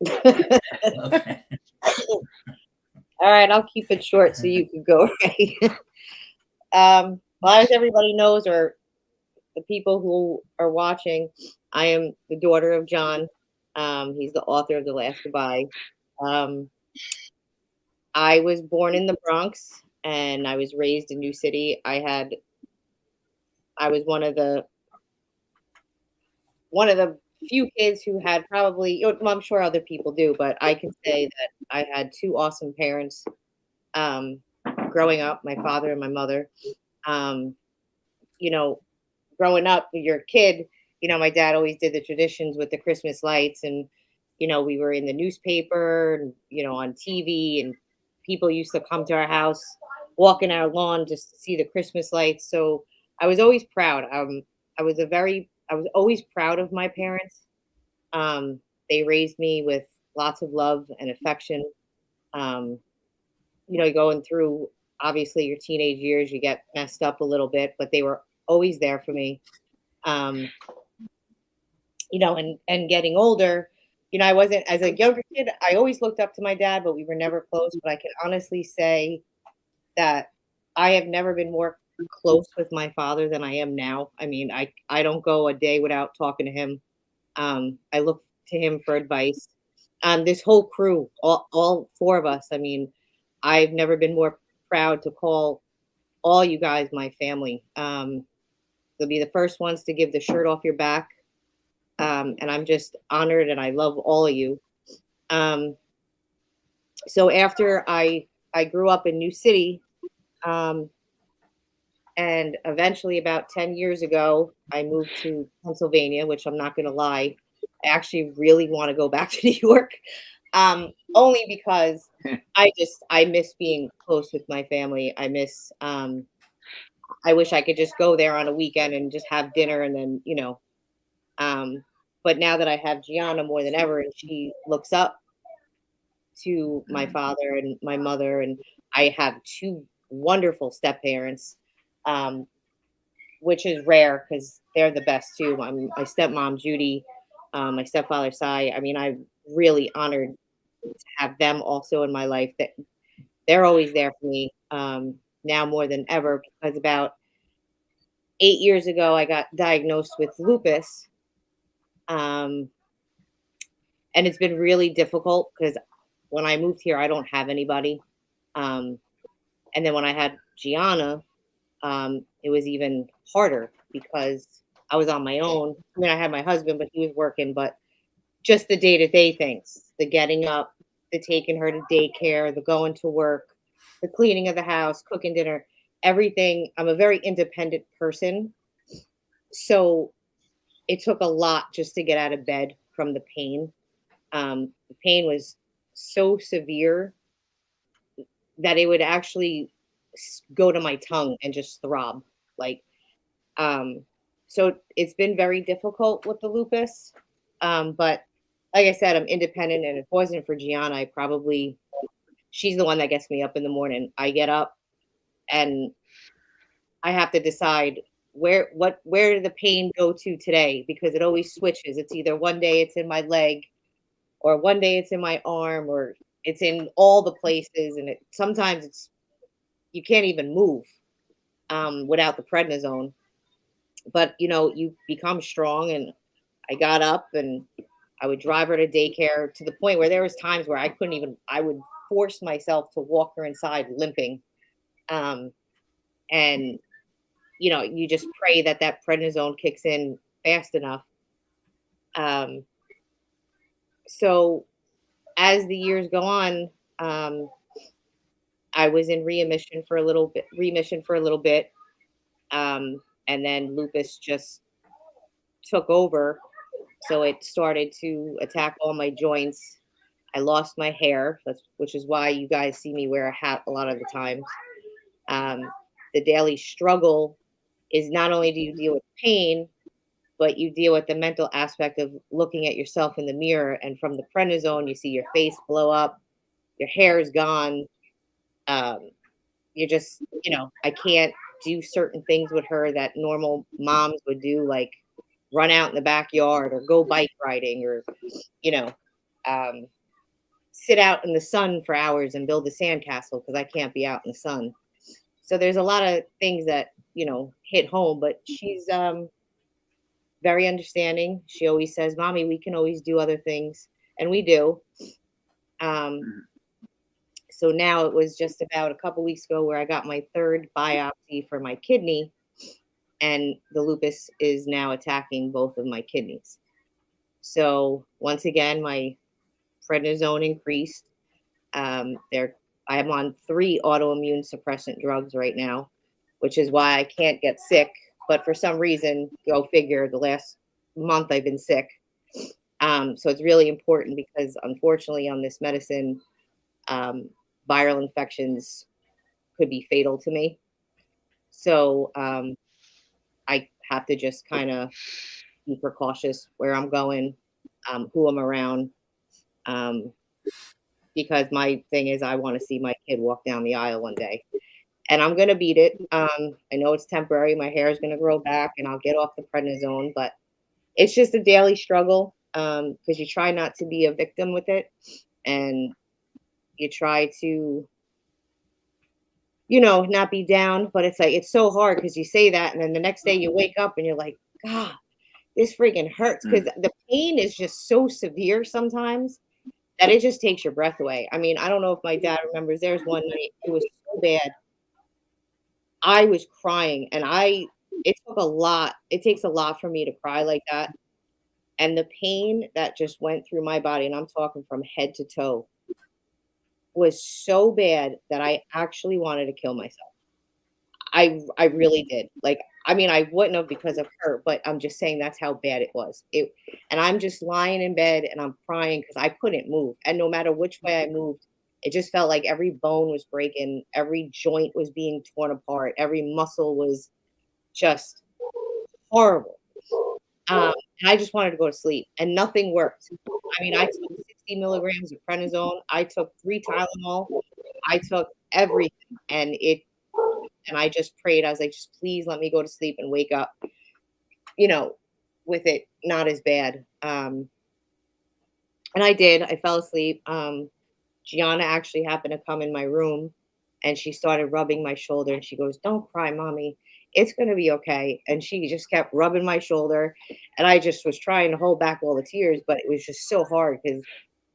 Okay. All right, I'll keep it short so you can go, Ray. Well, as everybody knows, or the people who are watching, I am the daughter of John. He's the author of The Last Goodbye. I was born in the Bronx and I was raised in New City. I was one of the few kids who had probably, well, I'm sure other people do, but I can say that I had two awesome parents growing up, my father and my mother. Growing up, when you're a kid, my dad always did the traditions with the Christmas lights, and we were in the newspaper and on TV, and people used to come to our house, walk in our lawn just to see the Christmas lights. So I was always proud. I was always proud of my parents. They raised me with lots of love and affection. Going through, obviously, your teenage years, you get messed up a little bit, but they were always there for me. And getting older, I wasn't, as a younger kid, I always looked up to my dad, but we were never close. But I can honestly say that I have never been more close with my father than I am now. I mean, I don't go a day without talking to him. I look to him for advice. This whole crew, all four of us, I mean, I've never been more proud to call all you guys my family. They'll be the first ones to give the shirt off your back. And I'm just honored, and I love all of you. So after I grew up in New City, and eventually about 10 years ago, I moved to Pennsylvania, which I'm not going to lie, I actually really want to go back to New York, only because I miss being close with my family. I wish I could just go there on a weekend and just have dinner and then, but now that I have Gianna more than ever, and she looks up to my father and my mother, and I have two wonderful step parents, which is rare because they're the best too. My stepmom, Judy, my stepfather, Cy. I mean, I'm really honored to have them also in my life. That they're always there for me now more than ever, because about 8 years ago, I got diagnosed with lupus. And it's been really difficult because when I moved here, I don't have anybody. And then when I had Gianna, it was even harder because I was on my own. I mean, I had my husband, but he was working, but just the day-to-day things, the getting up, the taking her to daycare, the going to work, the cleaning of the house, cooking dinner, everything. I'm a very independent person. So it took a lot just to get out of bed from the pain. The pain was so severe that it would actually go to my tongue and just throb. So it's been very difficult with the lupus. But like I said, I'm independent, and if it wasn't for Gianna, she's the one that gets me up in the morning. I get up and I have to decide where did the pain go to today, because it always switches. It's either one day it's in my leg, or one day it's in my arm, or it's in all the places, and sometimes you can't even move without the prednisone. But you become strong, and I got up and I would drive her to daycare, to the point where there was times where I would force myself to walk her inside limping. And, you know, you just pray that that prednisone kicks in fast enough. So as the years go on, I was in remission for a little bit. And then lupus just took over. So it started to attack all my joints. I lost my hair, which is why you guys see me wear a hat a lot of the times. The daily struggle is not only do you deal with pain, but you deal with the mental aspect of looking at yourself in the mirror. And from the prednisone, you see your face blow up, your hair is gone. You're just, you know, I can't do certain things with her that normal moms would do, like run out in the backyard or go bike riding or, you know, sit out in the sun for hours and build a sandcastle because I can't be out in the sun. So there's a lot of things that, you know, hit home, but she's very understanding. She always says, Mommy, we can always do other things. And we do. So now it was just about a couple weeks ago where I got my third biopsy for my kidney, and the lupus is now attacking both of my kidneys. So once again, my prednisone increased. I am on 3 autoimmune suppressant drugs right now, which is why I can't get sick. But for some reason, go figure, the last month I've been sick. So it's really important because unfortunately on this medicine, viral infections could be fatal to me. So I have to just kind of be precautious where I'm going, who I'm around, because my thing is I want to see my kid walk down the aisle one day. And I'm going to beat it. I know it's temporary. My hair is going to grow back and I'll get off the prednisone, but it's just a daily struggle because you try not to be a victim with it. And you try to, you know, not be down, but it's like, it's so hard because you say that. And then the next day you wake up and you're like, God, this freaking hurts. Because the pain is just so severe sometimes that it just takes your breath away. I mean, I don't know if my dad remembers, there's one night, it was so bad. I was crying and it took a lot. It takes a lot for me to cry like that. And the pain that just went through my body, and I'm talking from head to toe, was so bad that I actually wanted to kill myself. I really did. Like, I mean, I wouldn't have because of her, but I'm just saying that's how bad it was. And I'm just lying in bed and I'm crying because I couldn't move. And no matter which way I moved, it just felt like every bone was breaking, every joint was being torn apart, every muscle was just horrible. And I just wanted to go to sleep and nothing worked. I mean, I took 60 milligrams of prednisone. I took 3 Tylenol. I took everything. And I just prayed. I was like, just please let me go to sleep and wake up, you know, with it not as bad. And I did. I fell asleep. Gianna actually happened to come in my room and she started rubbing my shoulder and she goes, don't cry, Mommy. It's going to be okay. And she just kept rubbing my shoulder. And I just was trying to hold back all the tears, but it was just so hard because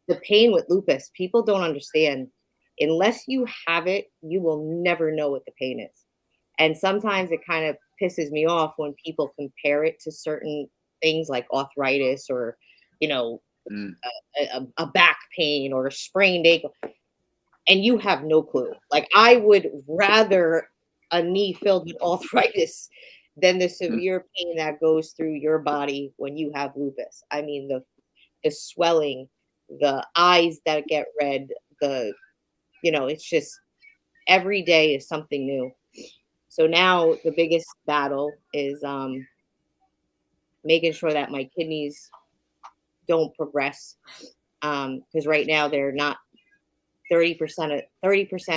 the pain with lupus, people don't understand. Unless you have it, you will never know what the pain is. And sometimes it kind of pisses me off when people compare it to certain things like arthritis or, you know, a back pain or a sprained ankle. And you have no clue. Like, I would rather a knee filled with arthritis than the severe pain that goes through your body when you have lupus. I mean, the swelling, the eyes that get red, you know, it's just every day is something new. So now the biggest battle is making sure that my kidneys don't progress. Because right now they're not 30%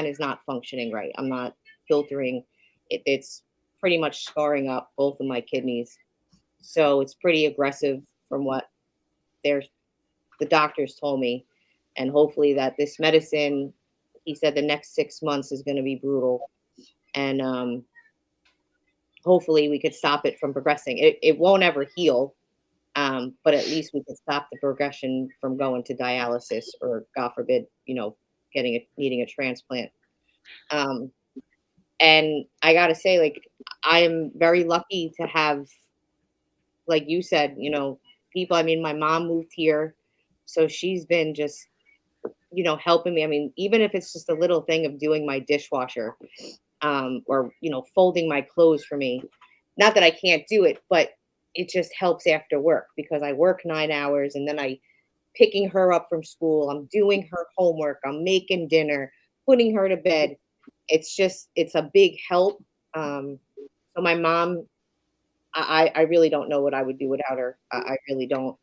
is not functioning right. I'm not filtering. It's pretty much scarring up both of my kidneys. So it's pretty aggressive from what the doctors told me. And hopefully that this medicine, he said the next 6 months is going to be brutal. And hopefully we could stop it from progressing. It won't ever heal, but at least we could stop the progression from going to dialysis or, God forbid, you know, needing a transplant. And I gotta say, like, I'm very lucky to have, like you said, people. I mean, my mom moved here, so she's been just, helping me. I mean, even if it's just a little thing of doing my dishwasher, or, folding my clothes for me. Not that I can't do it, but it just helps after work because I work 9 hours and then I picking her up from school. I'm doing her homework. I'm making dinner, putting her to bed. It's a big help. So my mom, I really don't know what I would do without her. I really don't.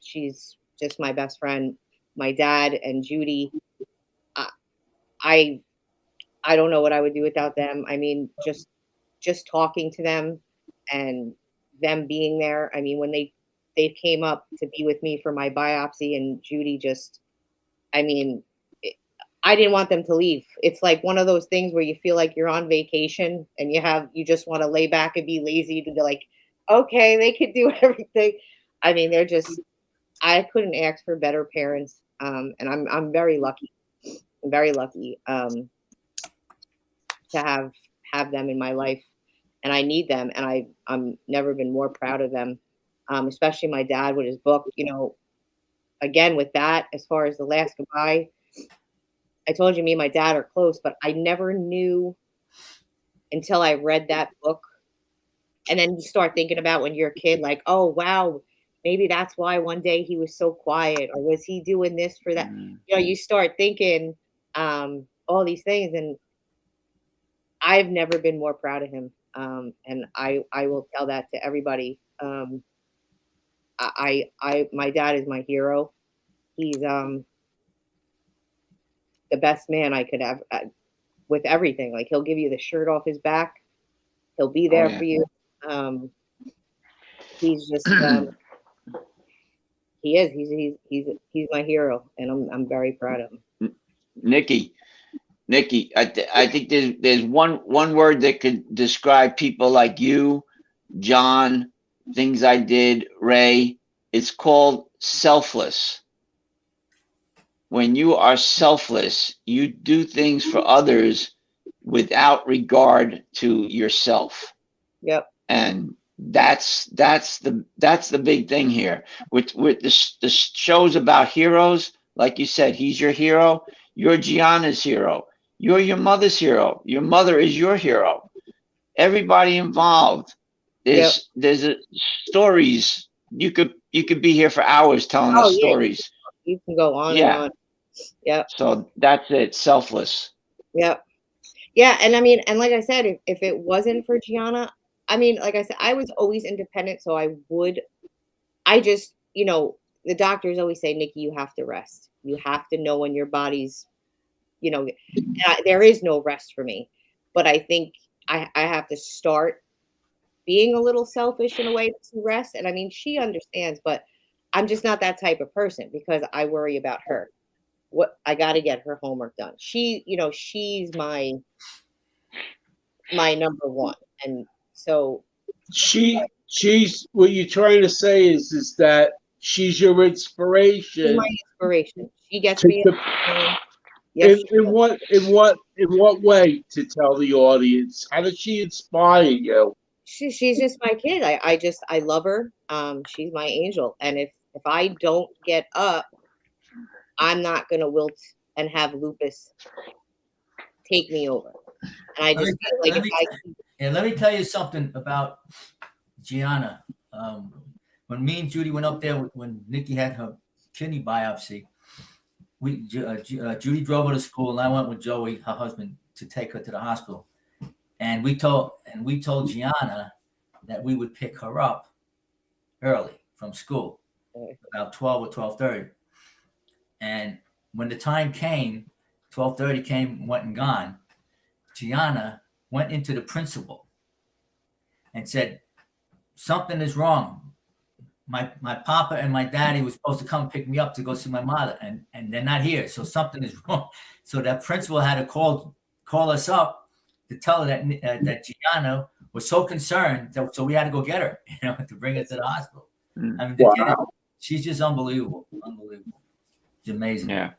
She's just my best friend. My dad and Judy, I don't know what I would do without them. I mean, just talking to them and them being there. I mean, when they came up to be with me for my biopsy, and Judy just, I mean, I didn't want them to leave. It's like one of those things where you feel like you're on vacation and you just want to lay back and be lazy to be like, okay, they could do everything. I mean, I couldn't ask for better parents. And I'm very lucky. I'm very lucky to have them in my life, and I need them. And I'm never been more proud of them. Especially my dad with his book, again, with that, as far as The Last Goodbye, I told you me and my dad are close, but I never knew until I read that book. And then you start thinking about when you're a kid, like, oh, wow, maybe that's why one day he was so quiet, or was he doing this for that? You start thinking all these things, and I've never been more proud of him. And I will tell that to everybody. My dad is my hero. He's the best man I could have with everything. Like, he'll give you the shirt off his back. He'll be there for you. He's just he is. He's my hero, and I'm very proud of him. Nikki, I think there's one word that could describe people like you, John, things I did, Ray. It's called selfless. When you are selfless, you do things for others without regard to yourself. Yep. And that's the big thing here. With the shows about heroes, like you said, he's your hero. You're Gianna's hero. You're your mother's hero. Your mother is your hero. Everybody involved. There's stories. You could be here for hours telling us stories. You can go on and on. Yeah. So that's it. Selfless. Yep. Yeah. And I mean, and like I said, if it wasn't for Gianna, I mean, like I said, I was always independent. So I just, the doctors always say, Nikki, you have to rest. You have to know when your body's, there is no rest for me. But I think I have to start being a little selfish in a way to rest. And I mean, she understands, but I'm just not that type of person because I worry about her. I got to get her homework done. She's my number one. And so she's what you're trying to say is that she's your inspiration. She's my inspiration. She gets me. Yes, in what way, to tell the audience? How does she inspire you? She's just my kid. I love her. She's my angel. And if I don't get up, I'm not gonna wilt and have lupus take me over. And I just let me tell you something about Gianna. When me and Judy went up there, when Nikki had her kidney biopsy, Judy drove her to school, and I went with Joey, her husband, to take her to the hospital. And we told Gianna that we would pick her up early from school, about 12 or 12:30. And when the time came, 12:30 came, went and gone, Gianna went into the principal and said, something is wrong. My papa and my daddy was supposed to come pick me up to go see my mother, and they're not here. So something is wrong. So that principal had to call us up to tell her that Gianna was so concerned that so we had to go get her, to bring her to the hospital. I mean, she's just unbelievable. Unbelievable. It's amazing. Yeah.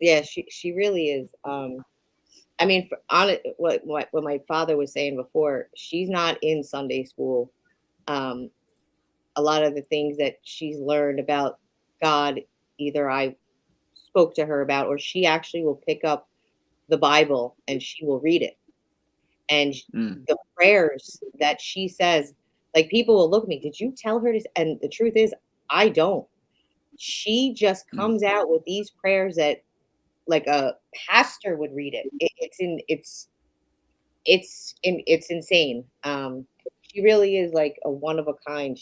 Yeah, she really is. I mean, on it, what my father was saying before, she's not in Sunday school. Um, a lot of the things that she's learned about God, either I spoke to her about, or she actually will pick up the Bible and she will read it. And Mm. the prayers that she says, like people will look at me, did you tell her this? And the truth is, I don't. She just Mm. comes out with these prayers that like a pastor would read it. It's insane. She really is like a one of a kind.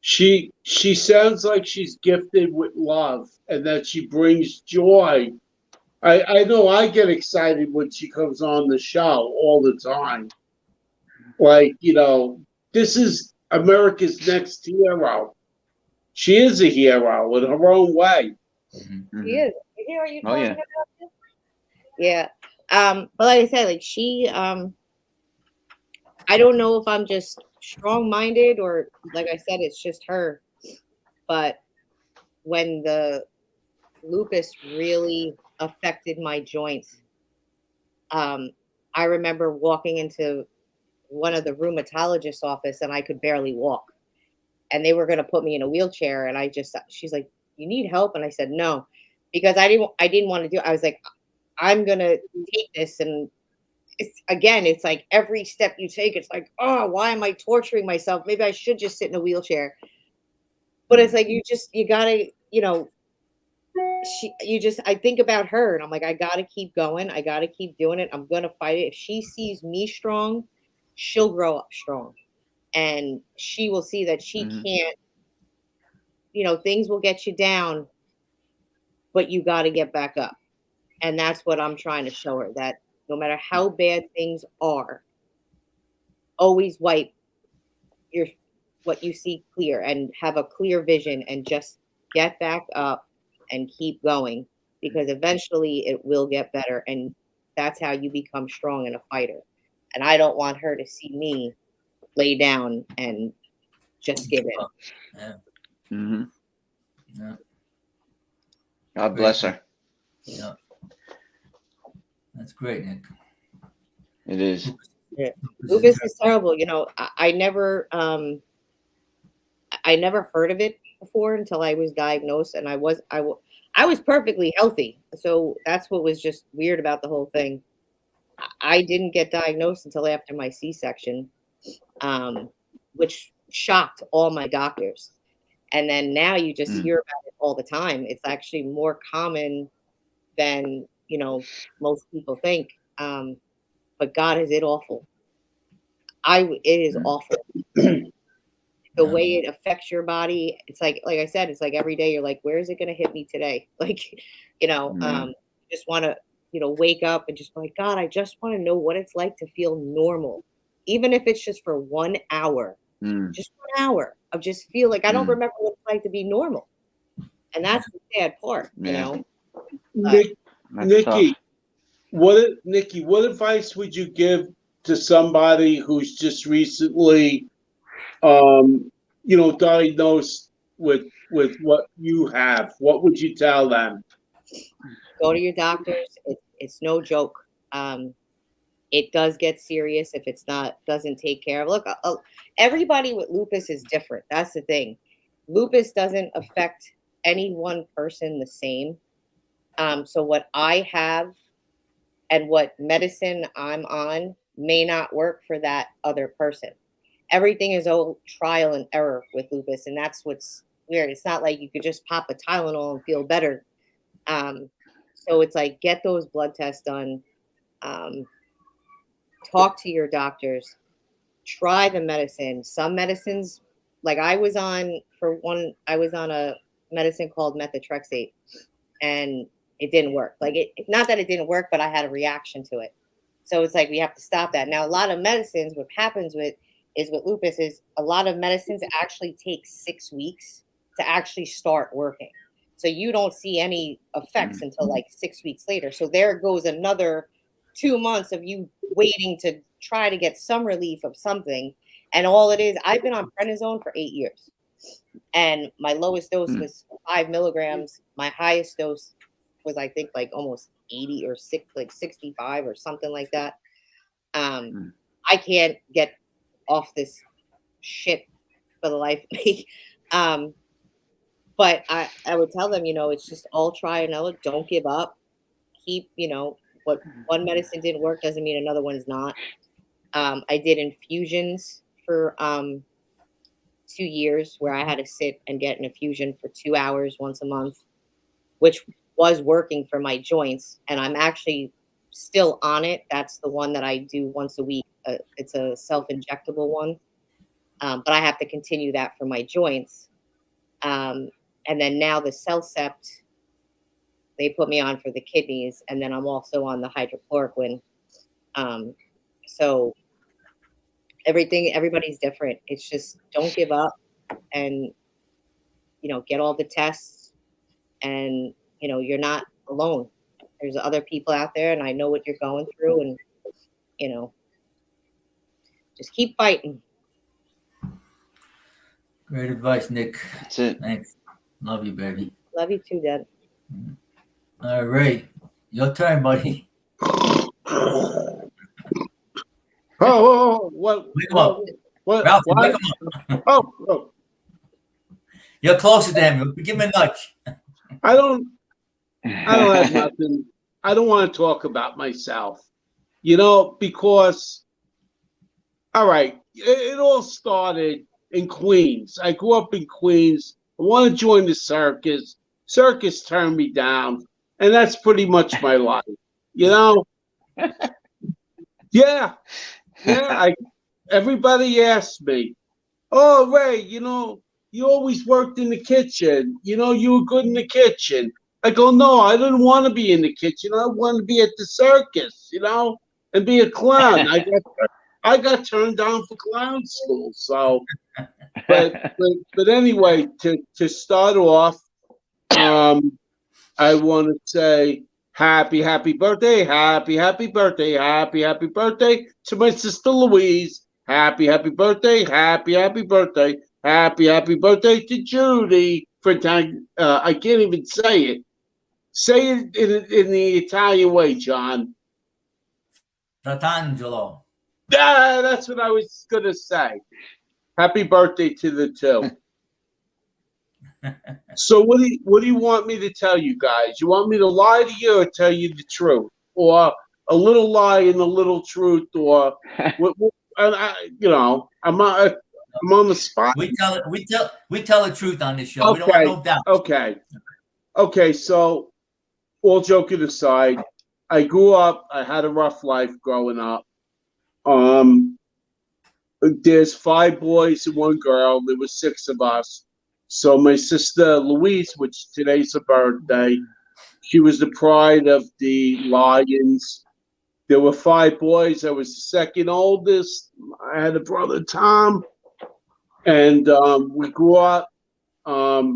She sounds like she's gifted with love and that she brings joy. I know I get excited when she comes on the show all the time. Like, this is America's next hero. She is a hero in her own way. Mhm. She is. You hear what you Oh, talking yeah. about? Yeah. But like I said, like I don't know if I'm just strong minded or like I said, it's just her. But when the lupus really affected my joints, I remember walking into one of the rheumatologist's office and I could barely walk. And they were going to put me in a wheelchair. And she's like, you need help? And I said, no, because I didn't want to do it. I was like, I'm going to take this. And it's like every step you take, it's like, oh, why am I torturing myself? Maybe I should just sit in a wheelchair. But it's like, you gotta, I think about her and I'm like, I gotta keep going. I gotta keep doing it. I'm gonna fight it. If she sees me strong, she'll grow up strong. And she will see that she Mhm. can't, things will get you down, but you got to get back up. And that's what I'm trying to show her, that no matter how bad things are, always wipe your what you see clear and have a clear vision and just get back up and keep going, because eventually it will get better, and that's how you become strong and a fighter. And I don't want her to see me lay down and just give in. Yeah. Mhm. Yeah. God Great. bless her. Yeah. That's great, Nick. It is. Yeah. Lupus is terrible. I never heard of it before until I was diagnosed, and I was perfectly healthy. So that's what was just weird about the whole thing. I didn't get diagnosed until after my C-section, which shocked all my doctors. And then now you just Mm. hear about it all the time. It's actually more common than most people think. But God, is it awful? It is Mm. awful. The way it affects your body, it's like I said, it's like every day you're like, where is it going to hit me today? Like, Yeah. just want to, wake up and just be like, God, I just want to know what it's like to feel normal, even if it's just for 1 hour, Mm. just 1 hour of just feel like I don't Mm. remember what it's like to be normal, and that's the sad part, Yeah. Nick, That's tough. Nikki, what advice would you give to somebody who's just recently, diagnosed with what you have? What would you tell them? Go to your doctors. It's no joke. It does get serious if it's doesn't take care of. Look, everybody with lupus is different. That's the thing. Lupus doesn't affect any one person the same. So what I have and what medicine I'm on may not work for that other person. Everything is all trial and error with lupus, and that's what's weird. It's not like you could just pop a Tylenol and feel better. So it's like, get those blood tests done. Talk to your doctors. Try the medicine. Some medicines, like I was on a medicine called methotrexate, and it didn't work. Like not that it didn't work, but I had a reaction to it. So it's like we have to stop that. Now, a lot of medicines, what happens with lupus is a lot of medicines actually take 6 weeks to actually start working. So you don't see any effects until like 6 weeks later. So there goes another 2 months of you waiting to try to get some relief of something. And all it is, I've been on prednisone for 8 years. And my lowest dose was 5 milligrams. My highest dose was, I think, like almost 80 or 65 or something like that. I can't get off this shit for the life of me. But I would tell them, it's just all try and error. Don't give up. Keep, what one medicine didn't work doesn't mean another one's not. I did infusions for 2 years where I had to sit and get an infusion for 2 hours once a month, which was working for my joints. And I'm actually still on it. That's the one that I do once a week. It's a self-injectable one. But I have to continue that for my joints. And then now the CellCept, they put me on for the kidneys, and then I'm also on the hydrochloroquine. So everybody's different. It's just don't give up, and get all the tests, and you're not alone. There's other people out there, and I know what you're going through, and just keep fighting. Great advice, Nick. That's it. Thanks. Love you, baby. Love you too, Dad. All right, your turn, buddy. Oh, what? Wake him up. What? Ralph, What? wake him up. Oh, You're closer to him. Give him a nudge. I don't have nothing. I don't want to talk about myself, because, all right, it all started in Queens. I grew up in Queens. I want to join the circus. Circus turned me down, and that's pretty much my life, Yeah. Everybody asks me, "Oh, Ray, you always worked in the kitchen. You were good in the kitchen." I go, "No, I didn't want to be in the kitchen. I wanted to be at the circus, and be a clown." I got turned down for clown school. So, but anyway, to start off, I want to say happy birthday to my sister Louise. Happy birthday to Judy for time. I can't even say it. Say it in the Italian way, John. Fratangelo. That's what I was gonna say. Happy birthday to the two. So what do you want me to tell you guys? You want me to lie to you or tell you the truth, or a little lie and a little truth, or I'm on the spot. We tell the truth on this show. We don't want no doubt. Okay. So, all joking aside, I grew up. I had a rough life growing up. There's 5 boys and 1 girl. There was 6 of us. So my sister Louise, which today's her birthday, she was the pride of the Lions. There were 5 boys. I was the second oldest. I had a brother, Tom, and we grew up. My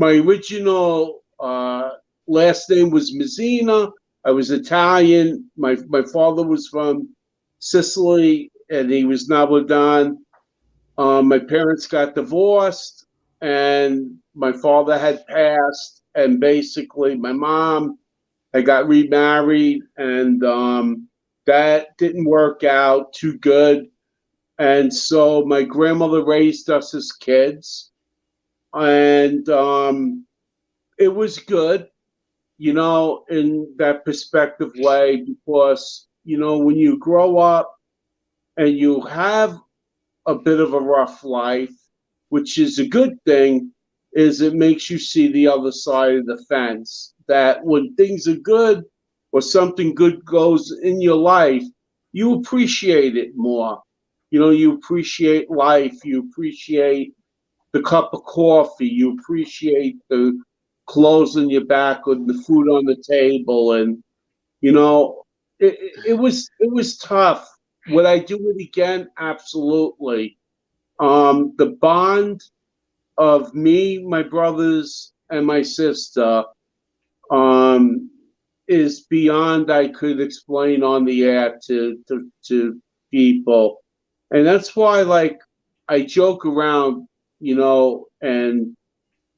original last name was Mazzina. I was Italian. My father was from Sicily, and he was Napolitan. My parents got divorced, and my father had passed, and basically my mom had got remarried, and that didn't work out too good. And so my grandmother raised us as kids, and it was good, in that perspective way, because, when you grow up and you have a bit of a rough life, which is a good thing, is it makes you see the other side of the fence. That when things are good or something good goes in your life, you appreciate it more. You appreciate life. You appreciate the cup of coffee. You appreciate the clothes on your back or the food on the table. And, it was tough. Would I do it again? Absolutely. The bond of me, my brothers, and my sister is beyond I could explain on the air to people. And that's why, I joke around, and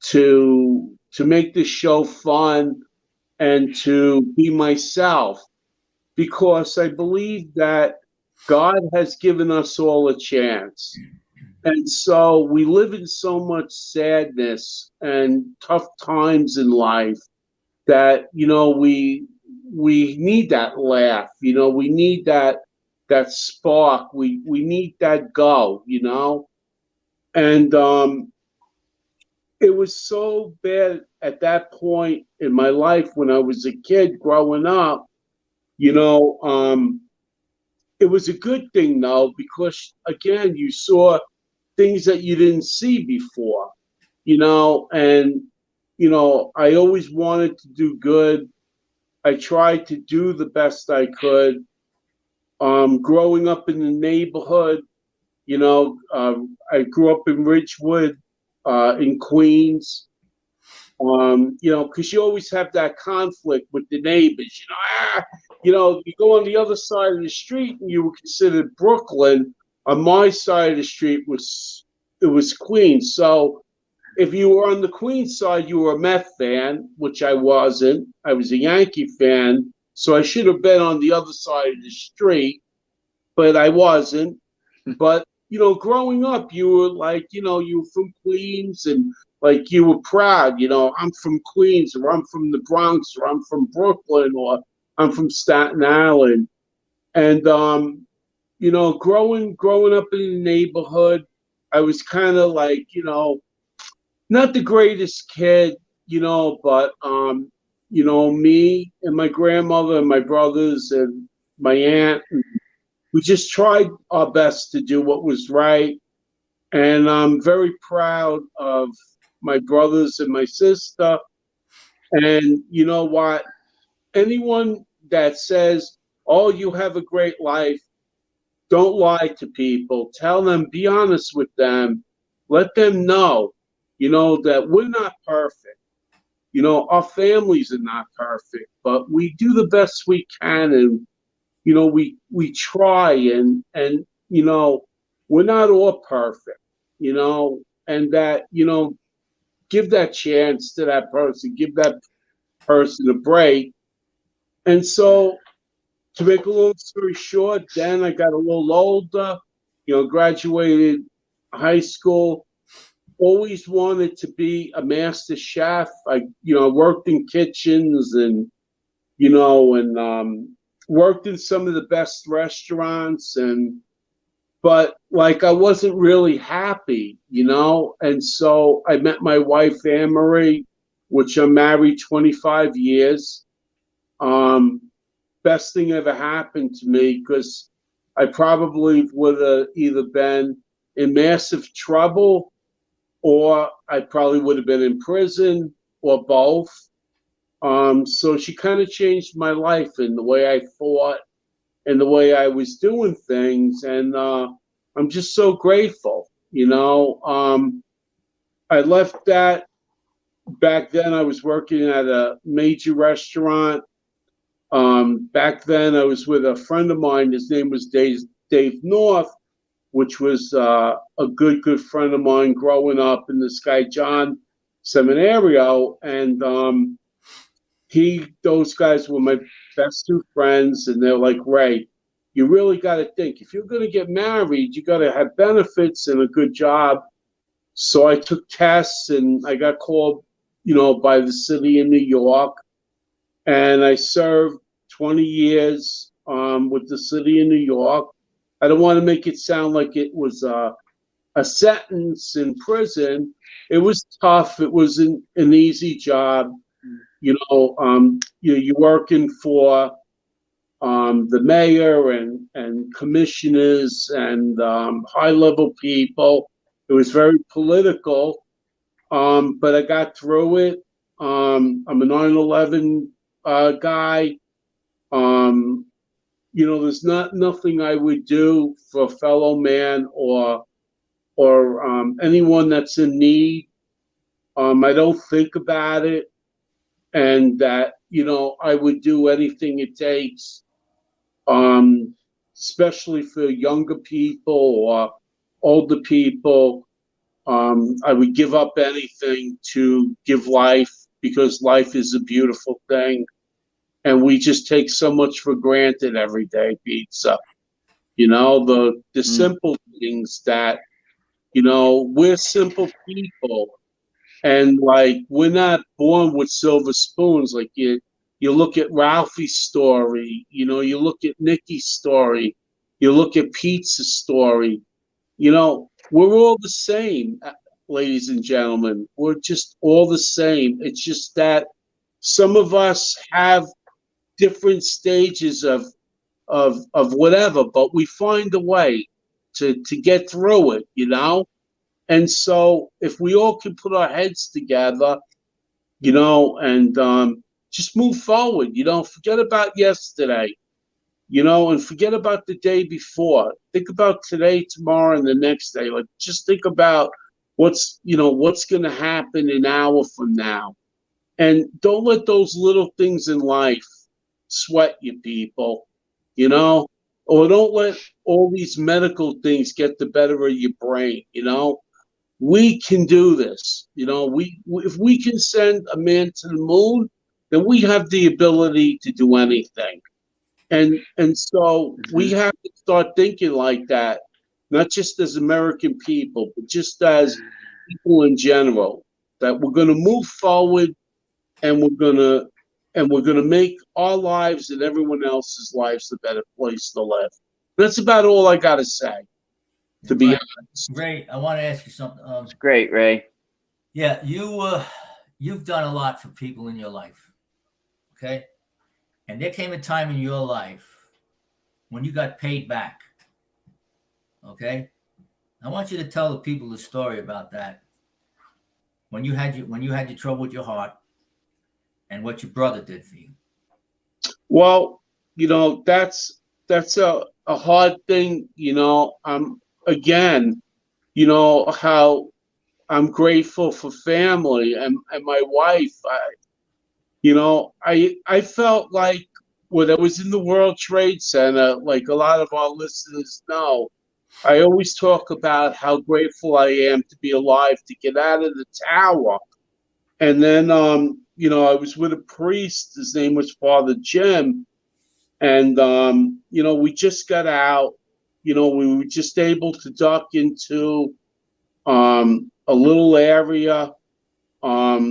to make this show fun and to be myself, because I believe that God has given us all a chance. And so we live in so much sadness and tough times in life that, we need that laugh, we need that spark, we need that go, and it was so bad at that point in my life when I was a kid growing up. It was a good thing though, because again, you saw things that you didn't see before, and I always wanted to do good. I tried to do the best I could. Growing up in the neighborhood, I grew up in Ridgewood, in Queens. Because you always have that conflict with the neighbors. You go on the other side of the street and you were considered Brooklyn. On my side of the street was Queens. So if you were on the Queens side, you were a Met fan, which I wasn't. I was a Yankee fan, so I should have been on the other side of the street, but I wasn't. But growing up, you were like, you were from Queens, and like you were proud. I'm from Queens, or I'm from the Bronx, or I'm from Brooklyn, or I'm from Staten Island. And growing up in the neighborhood, I was kind of like, not the greatest kid, but me and my grandmother and my brothers and my aunt, we just tried our best to do what was right. And I'm very proud of my brothers and my sister. And you know what? Anyone that says, "Oh, you have a great life," don't lie to people. Tell them, be honest with them. Let them know, that we're not perfect. Our families are not perfect, but we do the best we can, and we try, and we're not all perfect, and that give that chance to that person, give that person a break. And so, to make a long story short, then I got a little older, graduated high school. Always wanted to be a master chef. I worked in kitchens, and worked in some of the best restaurants, but like I wasn't really happy, and so I met my wife, Anne Marie, which I'm married 25 years. Best thing ever happened to me, because I probably would have either been in massive trouble, or I probably would have been in prison, or both. So she kind of changed my life and the way I thought and the way I was doing things. And I'm just so grateful, I left that. Back then I was working at a major restaurant. Back then I was with a friend of mine. His name was Dave North, which was a good friend of mine growing up in the Sky John Seminario. And those guys were my best two friends, and they're like, "Ray, you really got to think, if you're going to get married, you got to have benefits and a good job." So I took tests, and I got called, by the city of New York, and I served 20 years with the city of New York. I don't want to make it sound like it was a sentence in prison. It was tough. It wasn't an easy job. You're working for the mayor and commissioners and high-level people. It was very political, but I got through it. I'm a 9/11 guy. There's nothing I would do for a fellow man or anyone that's in need. I don't think about it, and that I would do anything it takes, especially for younger people or older people. I would give up anything to give life, because life is a beautiful thing. and we just take so much for granted every day, pizza. You know, the simple things that, you know, we're simple people, and like we're not born with silver spoons. Like you look at Ralphie's story, you know, you look at Nikki's story, you look at Pete's story. You know, we're all the same, ladies and gentlemen. We're just all the same. It's just that some of us have different stages of whatever, but we find a way to get through it, you know? And so if we all can put our heads together, you know, and just move forward, you know, forget about yesterday, you know, and forget about the day before. Think about today, tomorrow, and the next day. Like, just think about what's going to happen an hour from now. And don't let those little things in life sweat you, people, you know, or don't let all these medical things get the better of your brain, you know. We can do this, you know. If we can send a man to the moon, then we have the ability to do anything. And so we have to start thinking like that, not just as American people, but just as people in general, that we're going to move forward, and we're going to make our lives and everyone else's lives a better place to live. That's about all I got to say, to be honest. Ray, I want to ask you something. It's great, Ray. Yeah, you've done a lot for people in your life, okay? And there came a time in your life when you got paid back, okay? I want you to tell the people the story about that. When you had your trouble with your heart, and what your brother did for you. Well, you know, that's a hard thing, you know. Again, you know, how I'm grateful for family and my wife. I felt like when I was in the World Trade Center, like a lot of our listeners know, I always talk about how grateful I am to be alive, to get out of the tower. And then, you know, I was with a priest. His name was Father Jim. And, you know, we just got out. You know, we were just able to duck into a little area. But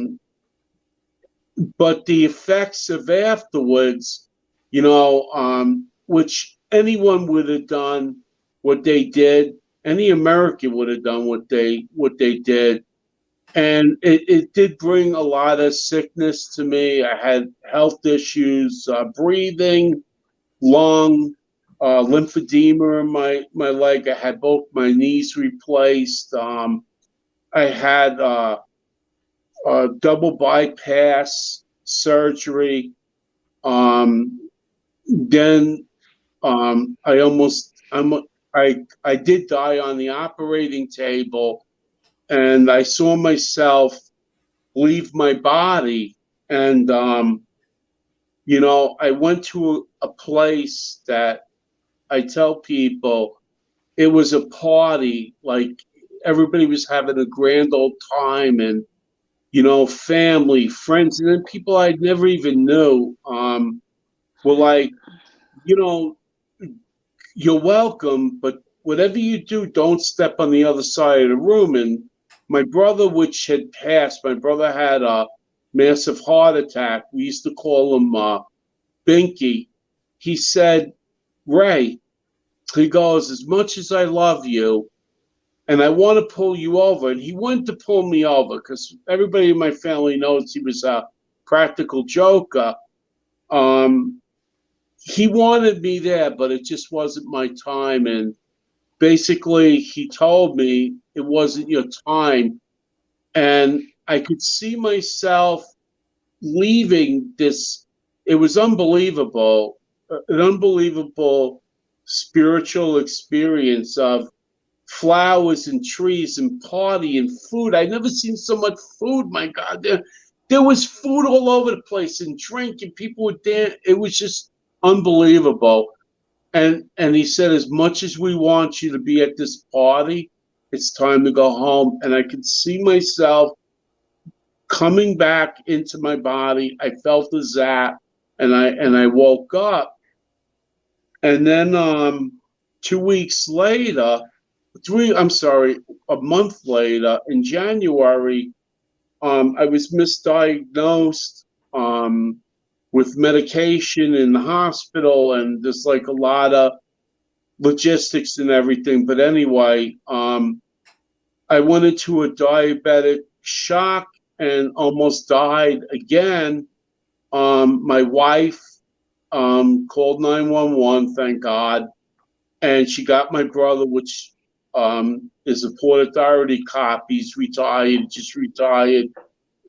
the effects of afterwards, you know, which anyone would have done what they did, any American would have done what they did. And it did bring a lot of sickness to me. I had health issues, breathing, lung, lymphedema in my leg. I had both my knees replaced. I had a double bypass surgery. Then I did die on the operating table. And I saw myself leave my body. And, you know, I went to a place that I tell people it was a party. Like everybody was having a grand old time, and, you know, family, friends, and then people I'd never even knew were like, you know, you're welcome, but whatever you do, don't step on the other side of the room. And my brother, which had passed, my brother had a massive heart attack. We used to call him Binky. He said, Ray, he goes, as much as I love you and I want to pull you over, and he wanted to pull me over because everybody in my family knows he was a practical joker. He wanted me there, but it just wasn't my time. And basically, he told me it wasn't your time. And I could see myself leaving this. It was unbelievable, an unbelievable spiritual experience of flowers and trees and party and food. I'd never seen so much food. My God, there was food all over the place and drink, and people would dance. It was just unbelievable. And he said, as much as we want you to be at this party, it's time to go home. And I could see myself coming back into my body. I felt a zap, and I woke up, and then 2 weeks later, a month later, in January, I was misdiagnosed with medication in the hospital, and there's like a lot of logistics and everything. But anyway, I went into a diabetic shock and almost died again. My wife called 911, thank God, and she got my brother, which is a Port Authority cop. He's just retired,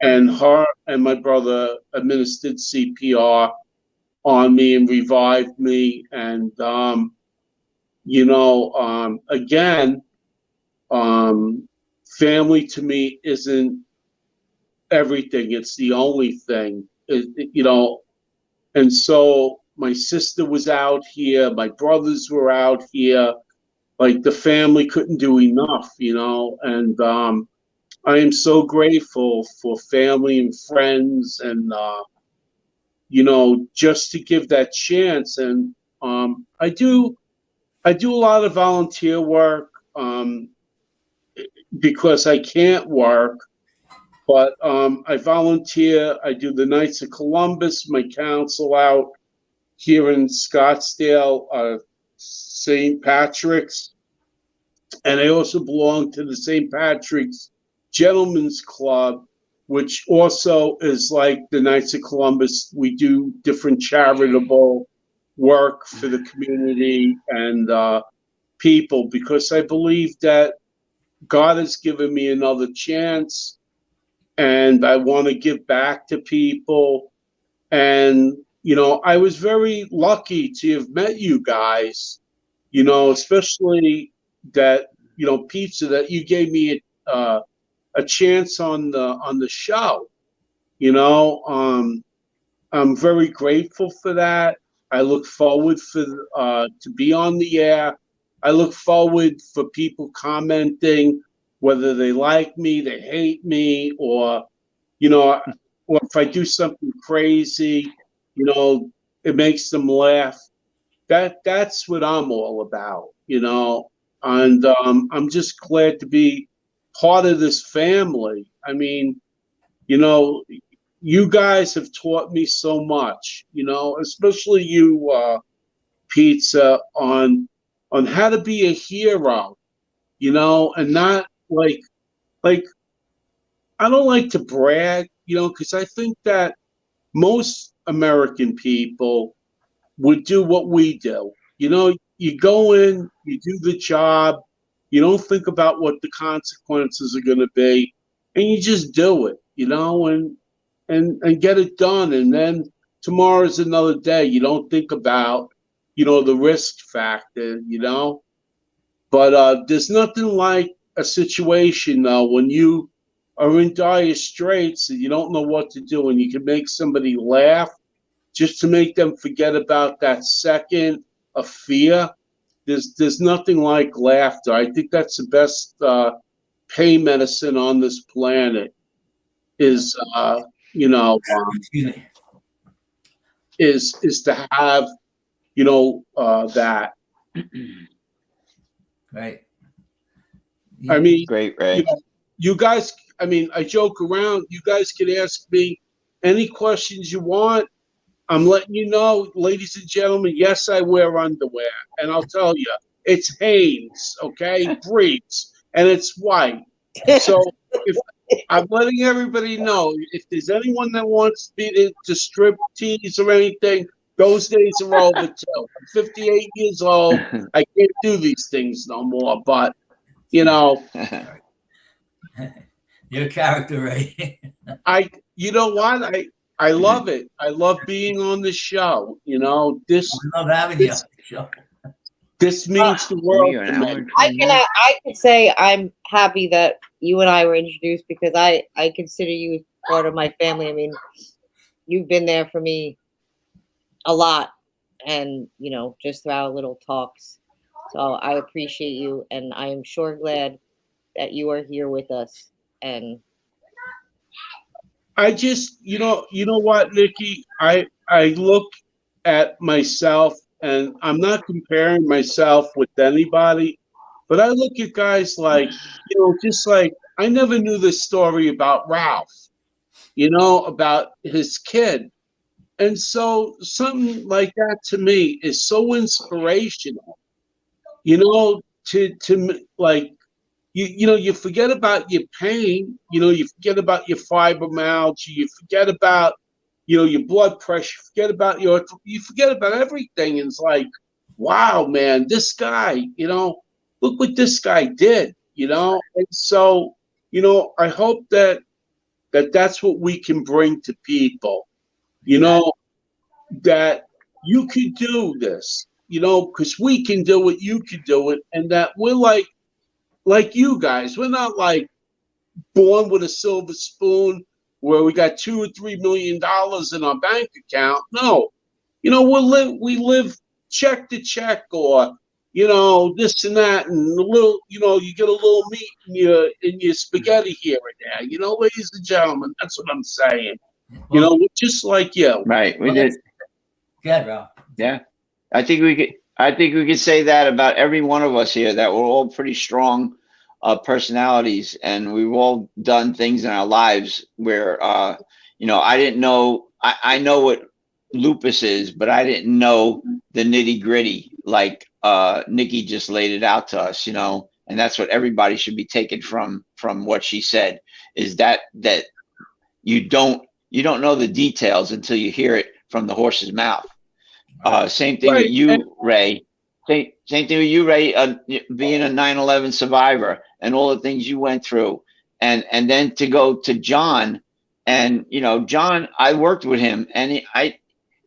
and her and my brother administered CPR on me and revived me. And again, family to me isn't everything. It's the only thing, And so my sister was out here, my brothers were out here. Like, the family couldn't do enough, and I am so grateful for family and friends, and just to give that chance. And I do a lot of volunteer work because I can't work, but I volunteer. I do the Knights of Columbus, my council out here in Scottsdale, St. Patrick's. And I also belong to the St. Patrick's Gentlemen's Club, which also is like the Knights of Columbus. We do different charitable work for the community and people, because I believe that God has given me another chance, and I want to give back to people. And, I was very lucky to have met you guys, especially that, Pizza, that you gave me a chance on the show. I'm very grateful for that. I look forward to be on the air. I look forward for people commenting, whether they like me, they hate me, or or if I do something crazy, it makes them laugh. That's what I'm all about, and I'm just glad to be part of this family. I mean, you guys have taught me so much, especially you, Pizza, on how to be a hero, and not like I don't like to brag, because I think that most American people would do what we do. You go in, you do the job, you don't think about what the consequences are going to be, and you just do it, and get it done. And then tomorrow's another day. You don't think about, the risk factor, But there's nothing like a situation, though, when you are in dire straits and you don't know what to do, and you can make somebody laugh just to make them forget about that second of fear. There's nothing like laughter. I think that's the best pain medicine on this planet. Is Excuse me. is to have that. Right. I mean, Great, Ray. You guys. I mean, I joke around. You guys can ask me any questions you want. I'm letting you know, ladies and gentlemen, yes, I wear underwear. And I'll tell you, it's Hanes, okay? Briefs, and it's white. So if I'm letting everybody know, if there's anyone that wants me to strip tease or anything, those days are over too. I'm 58 years old. I can't do these things no more. But, Your character, Ray. you know what? I love it. I love being on the show. This We love having you on the show. this means the world You're to an me. hour and I 20 can minutes. I can say I'm happy that you and I were introduced, because I consider you part of my family. I mean, you've been there for me a lot, and just through our little talks. So I appreciate you, and I am sure glad that you are here with us. And I just, you know what, Nikki? I look at myself, and I'm not comparing myself with anybody, but I look at guys like, just like I never knew this story about Ralph, about his kid. And so something like that to me is so inspirational, like you forget about your pain, you forget about your fibromyalgia, you forget about your blood pressure, you forget about everything. And it's like, wow, man, this guy, look what this guy did, and so I hope that's what we can bring to people, that you can do this, because we can do it, you can do it, and that we're like you guys. We're not like born with a silver spoon where we got $2 or $3 million in our bank account. No, we live check to check, or this and that, and a little, you get a little meat in your spaghetti here and there. Ladies and gentlemen, that's what I'm saying. Well, We're just like you. Right. We well, did. Good, Ralph. Yeah. I think we could say that about every one of us here, that we're all pretty strong personalities, and we've all done things in our lives where I didn't know. I know what lupus is, but I didn't know the nitty gritty, like Nikki just laid it out to us, and that's what everybody should be taken from what she said, is that you don't know the details until you hear it from the horse's mouth. Same thing with you, Ray. Same thing with you, Ray, being a 9/11 survivor and all the things you went through. And then to go to John, and, John, I worked with him, and I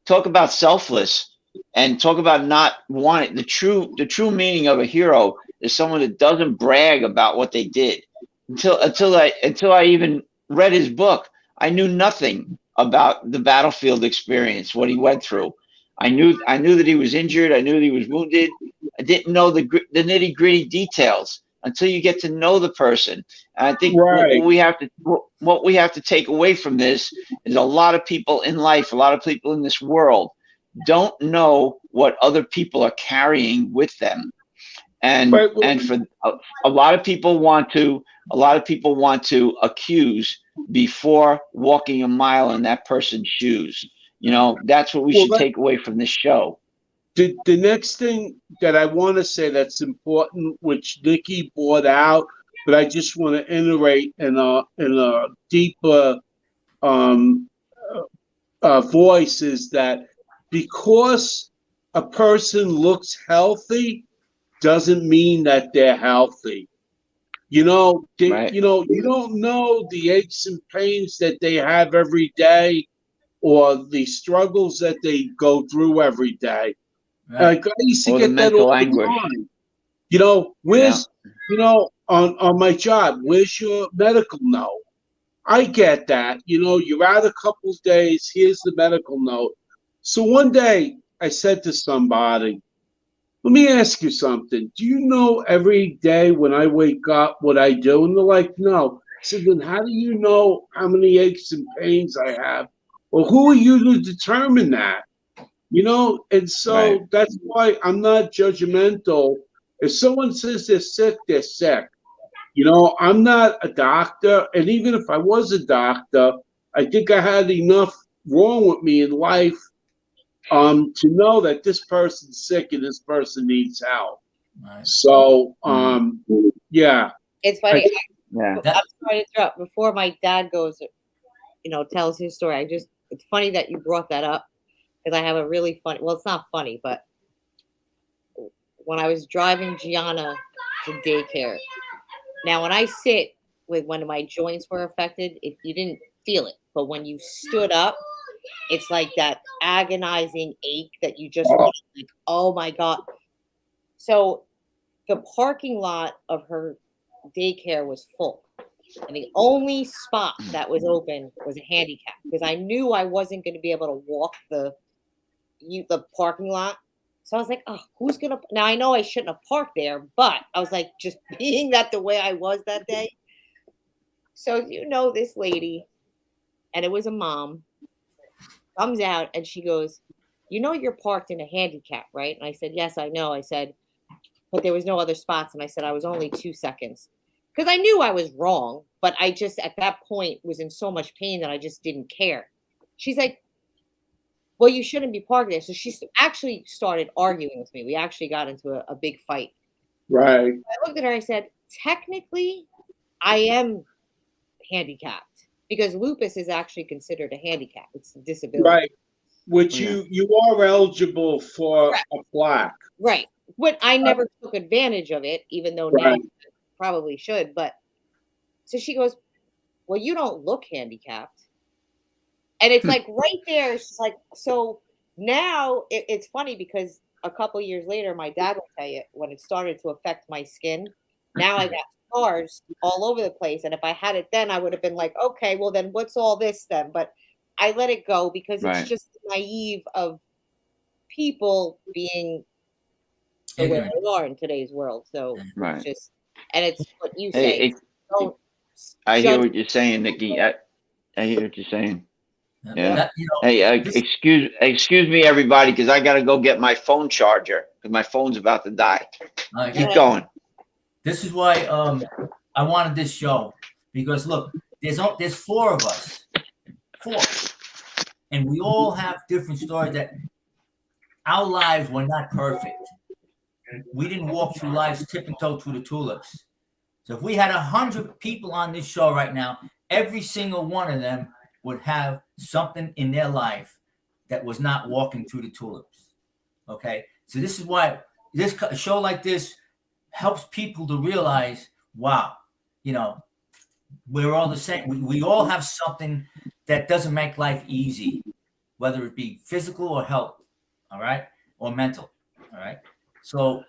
talk about selfless, and talk about not wanting the true meaning of a hero is someone that doesn't brag about what they did. Until I even read his book, I knew nothing about the battlefield experience, what he went through. I knew that he was injured. I knew that he was wounded. I didn't know the nitty gritty details until you get to know the person. And I think Right. what we have to take away from this is a lot of people in life, a lot of people in this world don't know what other people are carrying with them. And Right. and for a lot of people want to accuse before walking a mile in that person's shoes. That's what we should take away from this show. The next thing that I want to say that's important, which Nikki brought out, but I just want to iterate in a deeper voice, is that because a person looks healthy doesn't mean that they're healthy. Right. You don't know the aches and pains that they have every day, or the struggles that they go through every day. Right. Like I used to Or the get that mental all the anguish. time. Where's on my job, where's your medical note? I get that. You're out a couple of days, here's the medical note. So one day I said to somebody, let me ask you something. Do you know every day when I wake up what I do? And they're like, no. I said, then how do you know how many aches and pains I have? Well, who are you to determine that? And so Right. that's why I'm not judgmental. If someone says they're sick, they're sick. I'm not a doctor. And even if I was a doctor, I think I had enough wrong with me in life to know that this person's sick and this person needs help. Right. So, yeah. It's funny. Yeah. I'm sorry to interrupt. Before my dad goes, tells his story, it's funny that you brought that up, because I have a really funny, well, it's not funny, but when I was driving Gianna to daycare, now when I sit with when my joints were affected, if you didn't feel it, but when you stood up, it's like that agonizing ache that you just want, like, oh my God. So the parking lot of her daycare was full, and the only spot that was open was a handicap, because I knew I wasn't going to be able to walk the parking lot. So I was like, oh, who's gonna? Now I know I shouldn't have parked there, but I was like, just being that the way I was that day. So this lady, and it was a mom, comes out and she goes, "You know you're parked in a handicap, right?" And I said, "Yes, I know." I said, "But there was no other spots." And I said, "I was only 2 seconds." Because I knew I was wrong, but I just at that point was in so much pain that I just didn't care. She's like, "Well, you shouldn't be parked there." So she actually started arguing with me. We actually got into a big fight. Right. I looked at her, I said, "Technically, I am handicapped because lupus is actually considered a handicap. It's a disability." Right. Which Yeah. you are eligible for a plaque. Right. But I never took advantage of it, even though now Right. I probably should. But so she goes, "Well, you don't look handicapped." And it's like right there, it's just like, so now it's funny because a couple years later, my dad will tell you when it started to affect my skin. Now I got scars all over the place. And if I had it then, I would have been like, okay, well, then what's all this then? But I let it go because it's Right. just naive of people being the way Ignorant. they are in today's world. So Right. it's just, and it's what you Hey, say. Don't I hear judge. what you're saying, Nikki. I hear what you're saying. Yeah. That, you know, Hey, this- excuse me, everybody, because I gotta go get my phone charger because my phone's about to die. Keep going. This is why I wanted this show, because look, there's 4 of us, 4, and we all have different stories. That our lives were not perfect. We didn't walk through lives tipping-toe through the tulips. So if we had 100 people on this show right now, every single one of them would have something in their life that was not walking through the tulips. Okay, so this is why a show like this helps people to realize, wow, you know, we're all the same. We all have something that doesn't make life easy, whether it be physical or health, all right, or mental, all right. So,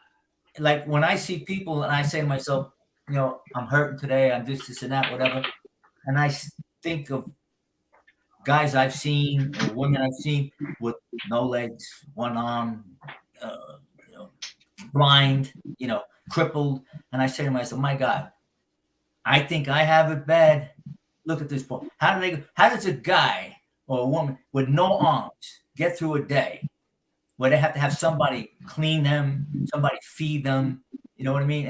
like when I see people and I say to myself, you know, I'm hurting today, I'm this and that, whatever, and I think of guys I've seen or women I've seen with no legs, one arm, you know, blind, you know, crippled, and I say to myself, my God, I think I have it bad. Look at this point. How does a guy or a woman with no arms get through a day where they have to have somebody clean them, somebody feed them? You know what I mean?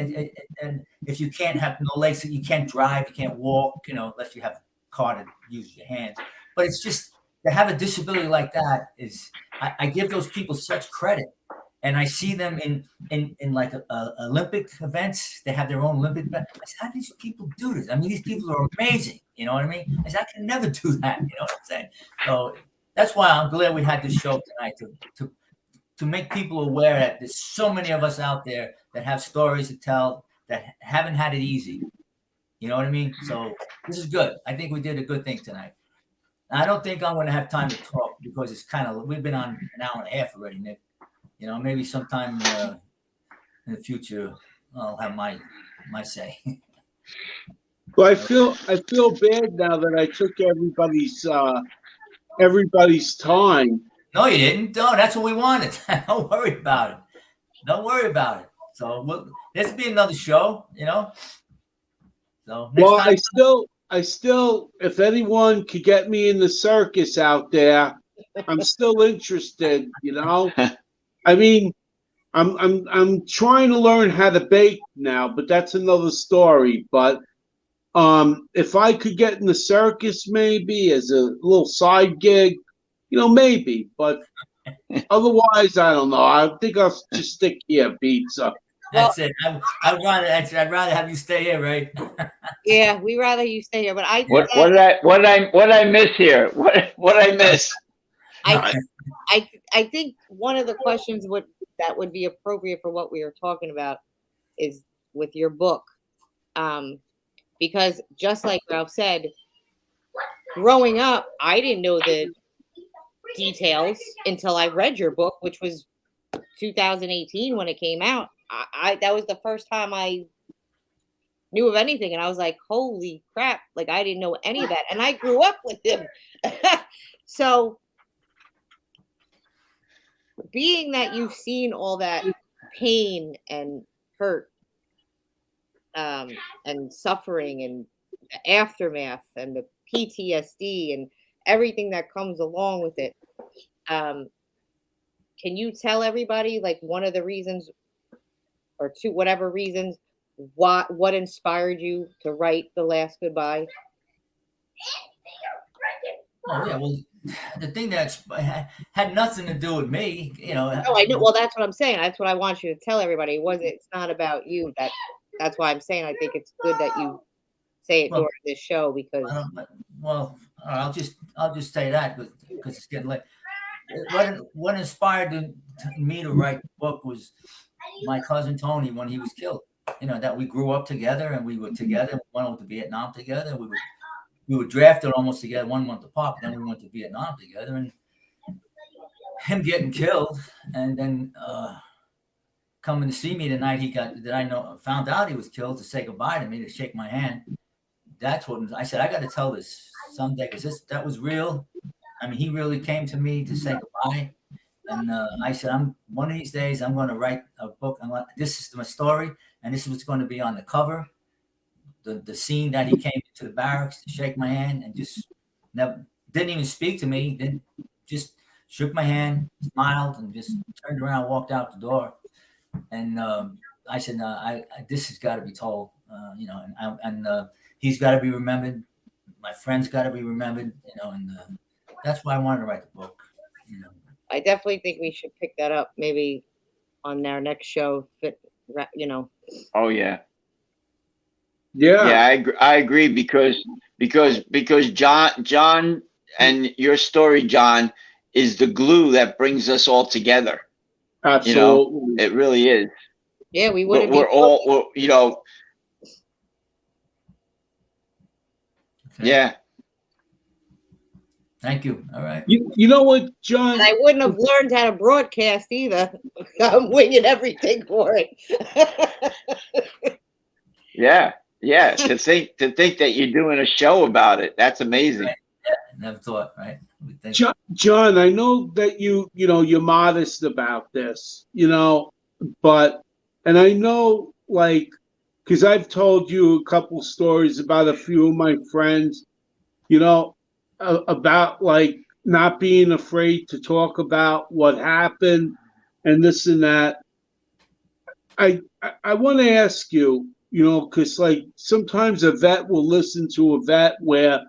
And if you can't have no legs, you can't drive, you can't walk, you know, unless you have a car to use your hands. But it's just to have a disability like that is, I give those people such credit. And I see them in like Olympic events. They have their own Olympic event. I said, how do these people do this? I mean, these people are amazing. You know what I mean? I said, I can never do that. You know what I'm saying? So that's why I'm glad we had this show tonight to make people aware that there's so many of us out there that have stories to tell that haven't had it easy. You know what I mean? So this is good. I think we did a good thing tonight. I don't think I'm going to have time to talk because it's kind of, we've been on an hour and a half already, Nick. You know, maybe sometime in the future I'll have my say. Well, I feel bad now that I took everybody's time. No, you didn't. No, that's what we wanted. Don't worry about it. Don't worry about it. So this will be another show, you know. So next Well, time, I still, if anyone could get me in the circus out there, I'm still interested. You know, I mean, I'm trying to learn how to bake now, but that's another story. But if I could get in the circus, maybe as a little side gig, you know, maybe. But otherwise, I don't know. I think I'll just stick here, pizza. that's it. I'd rather have you stay here, right? Yeah, we rather you stay here. But What did I miss here? What I miss? I think one of the questions that would be appropriate for what we are talking about is with your book, because just like Ralph said, growing up, I didn't know the details until I read your book, which was 2018 when it came out. That was the first time I knew of anything, and I was like, holy crap, like I didn't know any of that, and I grew up with him. So being that you've seen all that pain and hurt and suffering and aftermath and the PTSD, and everything that comes along with it. Can you tell everybody like one of the reasons or two, whatever reasons, what inspired you to write The Last Goodbye? Oh yeah, well, the thing that's had nothing to do with me, you know. No, I know. Well, that's what I'm saying. That's what I want you to tell everybody. It's not about you. That's why I'm saying I think it's good that you say it during this show because. Well, I'll just say that because it's getting late. What inspired me to write the book was my cousin Tony when he was killed. You know, that we grew up together and we were together. We went to Vietnam together. We were drafted almost together 1 month apart. Then we went to Vietnam together, and him getting killed, and then coming to see me the night found out he was killed to say goodbye to me, to shake my hand. That's what I said. I got to tell this someday because that was real. I mean, he really came to me to say goodbye, and I said, one of these days I'm going to write a book. This is my story, and this is what's going to be on the cover. The scene that he came to the barracks to shake my hand and just didn't even speak to me, then just shook my hand, smiled, and just turned around, walked out the door. And I said, this has got to be told, you know, and he's got to be remembered. My friends got to be remembered, you know, and that's why I wanted to write the book. You know, I definitely think we should pick that up maybe on our next show. You know. Oh yeah. Yeah. Yeah, I agree because John and your story, John, is the glue that brings us all together. Absolutely. You know, it really is. Yeah, we wouldn't. We're you know. okay. Yeah. Thank you. All right. You know what, John? And I wouldn't have learned how to broadcast either. I'm winging everything for it. Yeah. Yeah. to think that you're doing a show about it. That's amazing. Yeah, never thought, right? John, I know that you're modest about this, you know, and I know, like, because I've told you a couple stories about a few of my friends, you know, about like not being afraid to talk about what happened and this and that. I want to ask you, you know, because like sometimes a vet will listen to a vet where,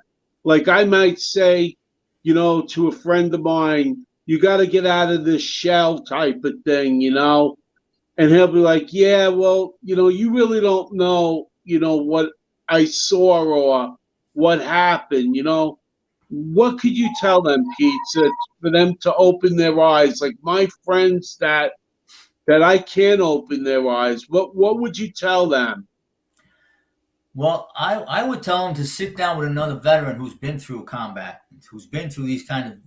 like, I might say, you know, to a friend of mine, you got to get out of this shell type of thing, you know, and he'll be like, yeah, well, you know, you really don't know, you know, what I saw or what happened, you know. What could you tell them, Pete, for them to open their eyes? Like my friends that I can't open their eyes, what would you tell them? Well, I would tell them to sit down with another veteran who's been through combat, who's been through these kind of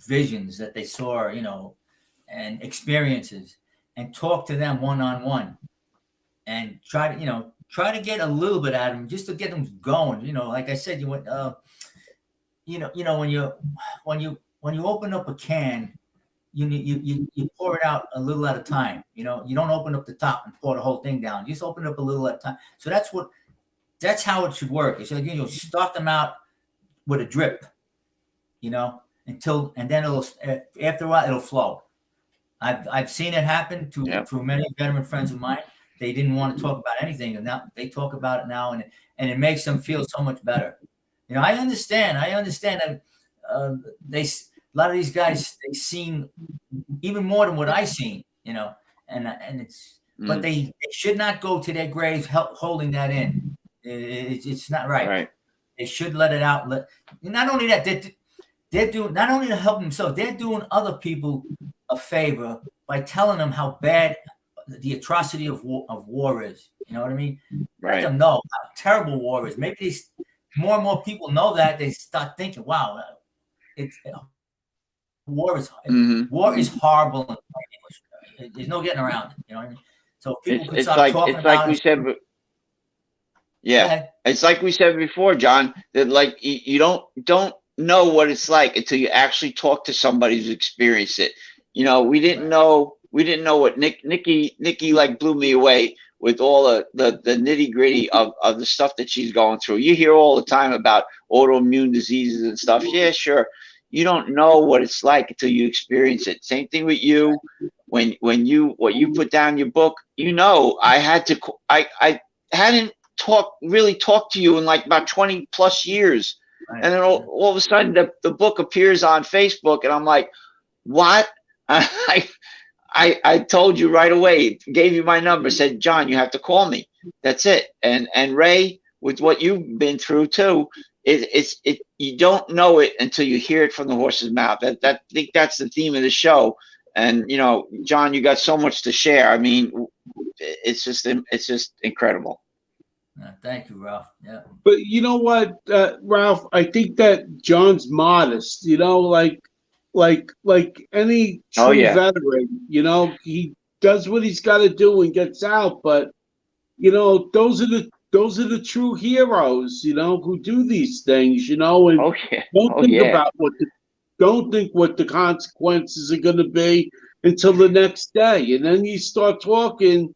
visions that they saw, you know, and experiences, and talk to them one-on-one, and try to get a little bit out of them, just to get them going. You know, like I said, you went, you know, when you open up a can, you pour it out a little at a time. You know, you don't open up the top and pour the whole thing down. You just open it up a little at a time. So that's how it should work. It's like, you know, start them out with a drip, you know, and then after a while it'll flow. I've seen it happen to many veteran friends of mine. They didn't want to talk about anything, and now they talk about it now, and it makes them feel so much better. You know, I understand that a lot of these guys, they've seen even more than what I've seen, you know, and it's, but they should not go to their graves holding that in. It's not right. Right. They should let it out. Not only that, they're doing, not only to help themselves, they're doing other people a favor by telling them how bad the atrocity of war is. You know what I mean? Right. Let them know how terrible war is. Maybe more and more people know that, they start thinking, wow, war is horrible in English. There's no getting around it. You know what I mean? So people could start talking about it. Yeah, it's like we said before, John, that like you don't know what it's like until you actually talk to somebody who's experienced it. You know, we didn't know what Nikki like blew me away with all the nitty gritty of the stuff that she's going through. You hear all the time about autoimmune diseases and stuff. Yeah, sure. You don't know what it's like until you experience it. Same thing with you. When you put down in your book, I hadn't really talked to you in like about 20 plus years. Right. And then all of a sudden the book appears on Facebook and I'm like, what? I told you right away, gave you my number, said, John, you have to call me. That's it. And Ray, with what you've been through too, you don't know it until you hear it from the horse's mouth. I think that's the theme of the show. And John, you got so much to share. I mean, it's just incredible. Thank you, Ralph. Yeah. But you know what, Ralph? I think that John's modest. Like any true veteran. He does what he's got to do and gets out. But those are the true heroes. Who do these things. And don't think what the consequences are going to be until the next day. And then you start talking,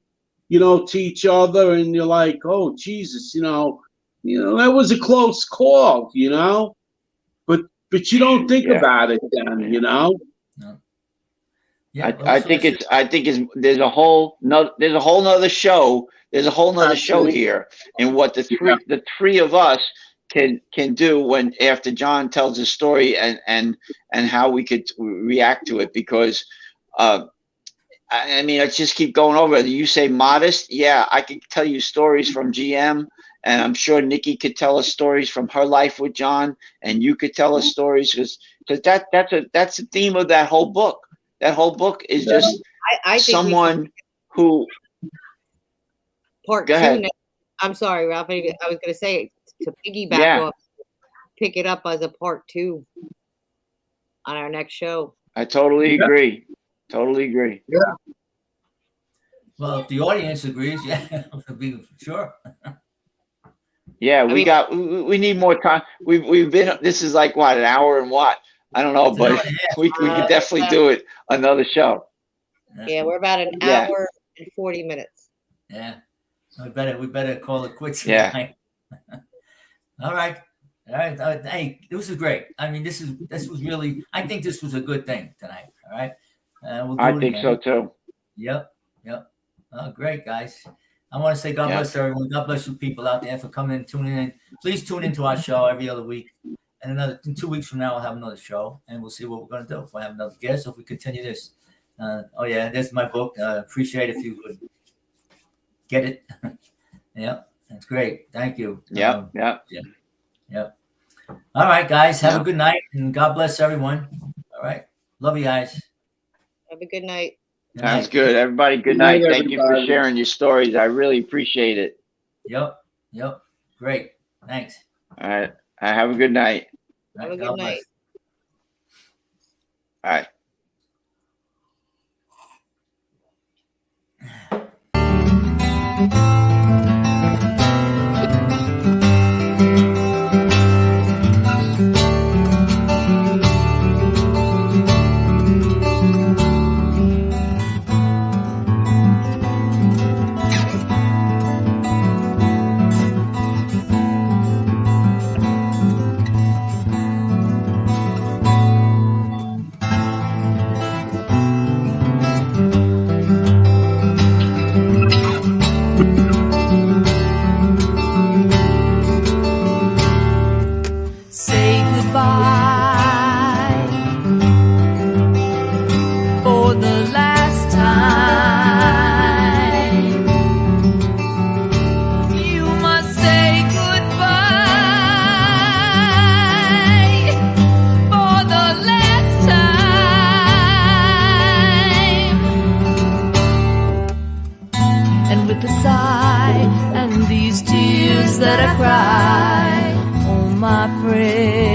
to each other, and you're like, oh, Jesus, that was a close call, but you don't think about it then, No. Yeah, I think there's a whole nother show. There's a whole nother show here, and what the three of us can do after John tells his story and how we could react to it, because I mean, let's just keep going over it. You say modest. Yeah, I could tell you stories from GM, and I'm sure Nikki could tell us stories from her life with John, and you could tell us stories because that's the theme of that whole book. That whole book is just I think someone who. Part Go two. ahead. Now, I'm sorry, Ralph. I was going to say to piggyback off, pick it up as a part 2 on our next show. I totally agree. Totally agree. Yeah. Well, if the audience agrees, yeah, be sure. Yeah, we need more time. We've been. This is like what, an hour and what? I don't know, It's an hour but and a half. we could definitely do it another show. Yeah, we're about an Yeah. hour and 40 minutes. Yeah. We better call it quits Yeah. tonight. All right. Hey, this was great. I mean, this was really. I think this was a good thing tonight. All right. We'll do I it think again. so too. Yep. Oh, great, guys. I want to say God bless everyone. God bless you people out there for coming and tuning in. Please tune into our show every other week. And in 2 weeks from now, we'll have another show, and we'll see what we're going to do. If we have another guest, or if we continue this. There's my book. Appreciate if you would get it. Yeah, that's great. Thank you. Yep. All right, guys. Have a good night, and God bless everyone. All right. Love you guys. Have a good night. Good Sounds night. good. Everybody, good night, night. Thank you for everybody. sharing your stories. I really appreciate it. Yep. Great. Thanks. All right. Have a good night. All Have a right, good God bless. night. All right. Say goodbye for the last time. You must say goodbye for the last time. And with the sigh and these tears that I cry, oh my friend,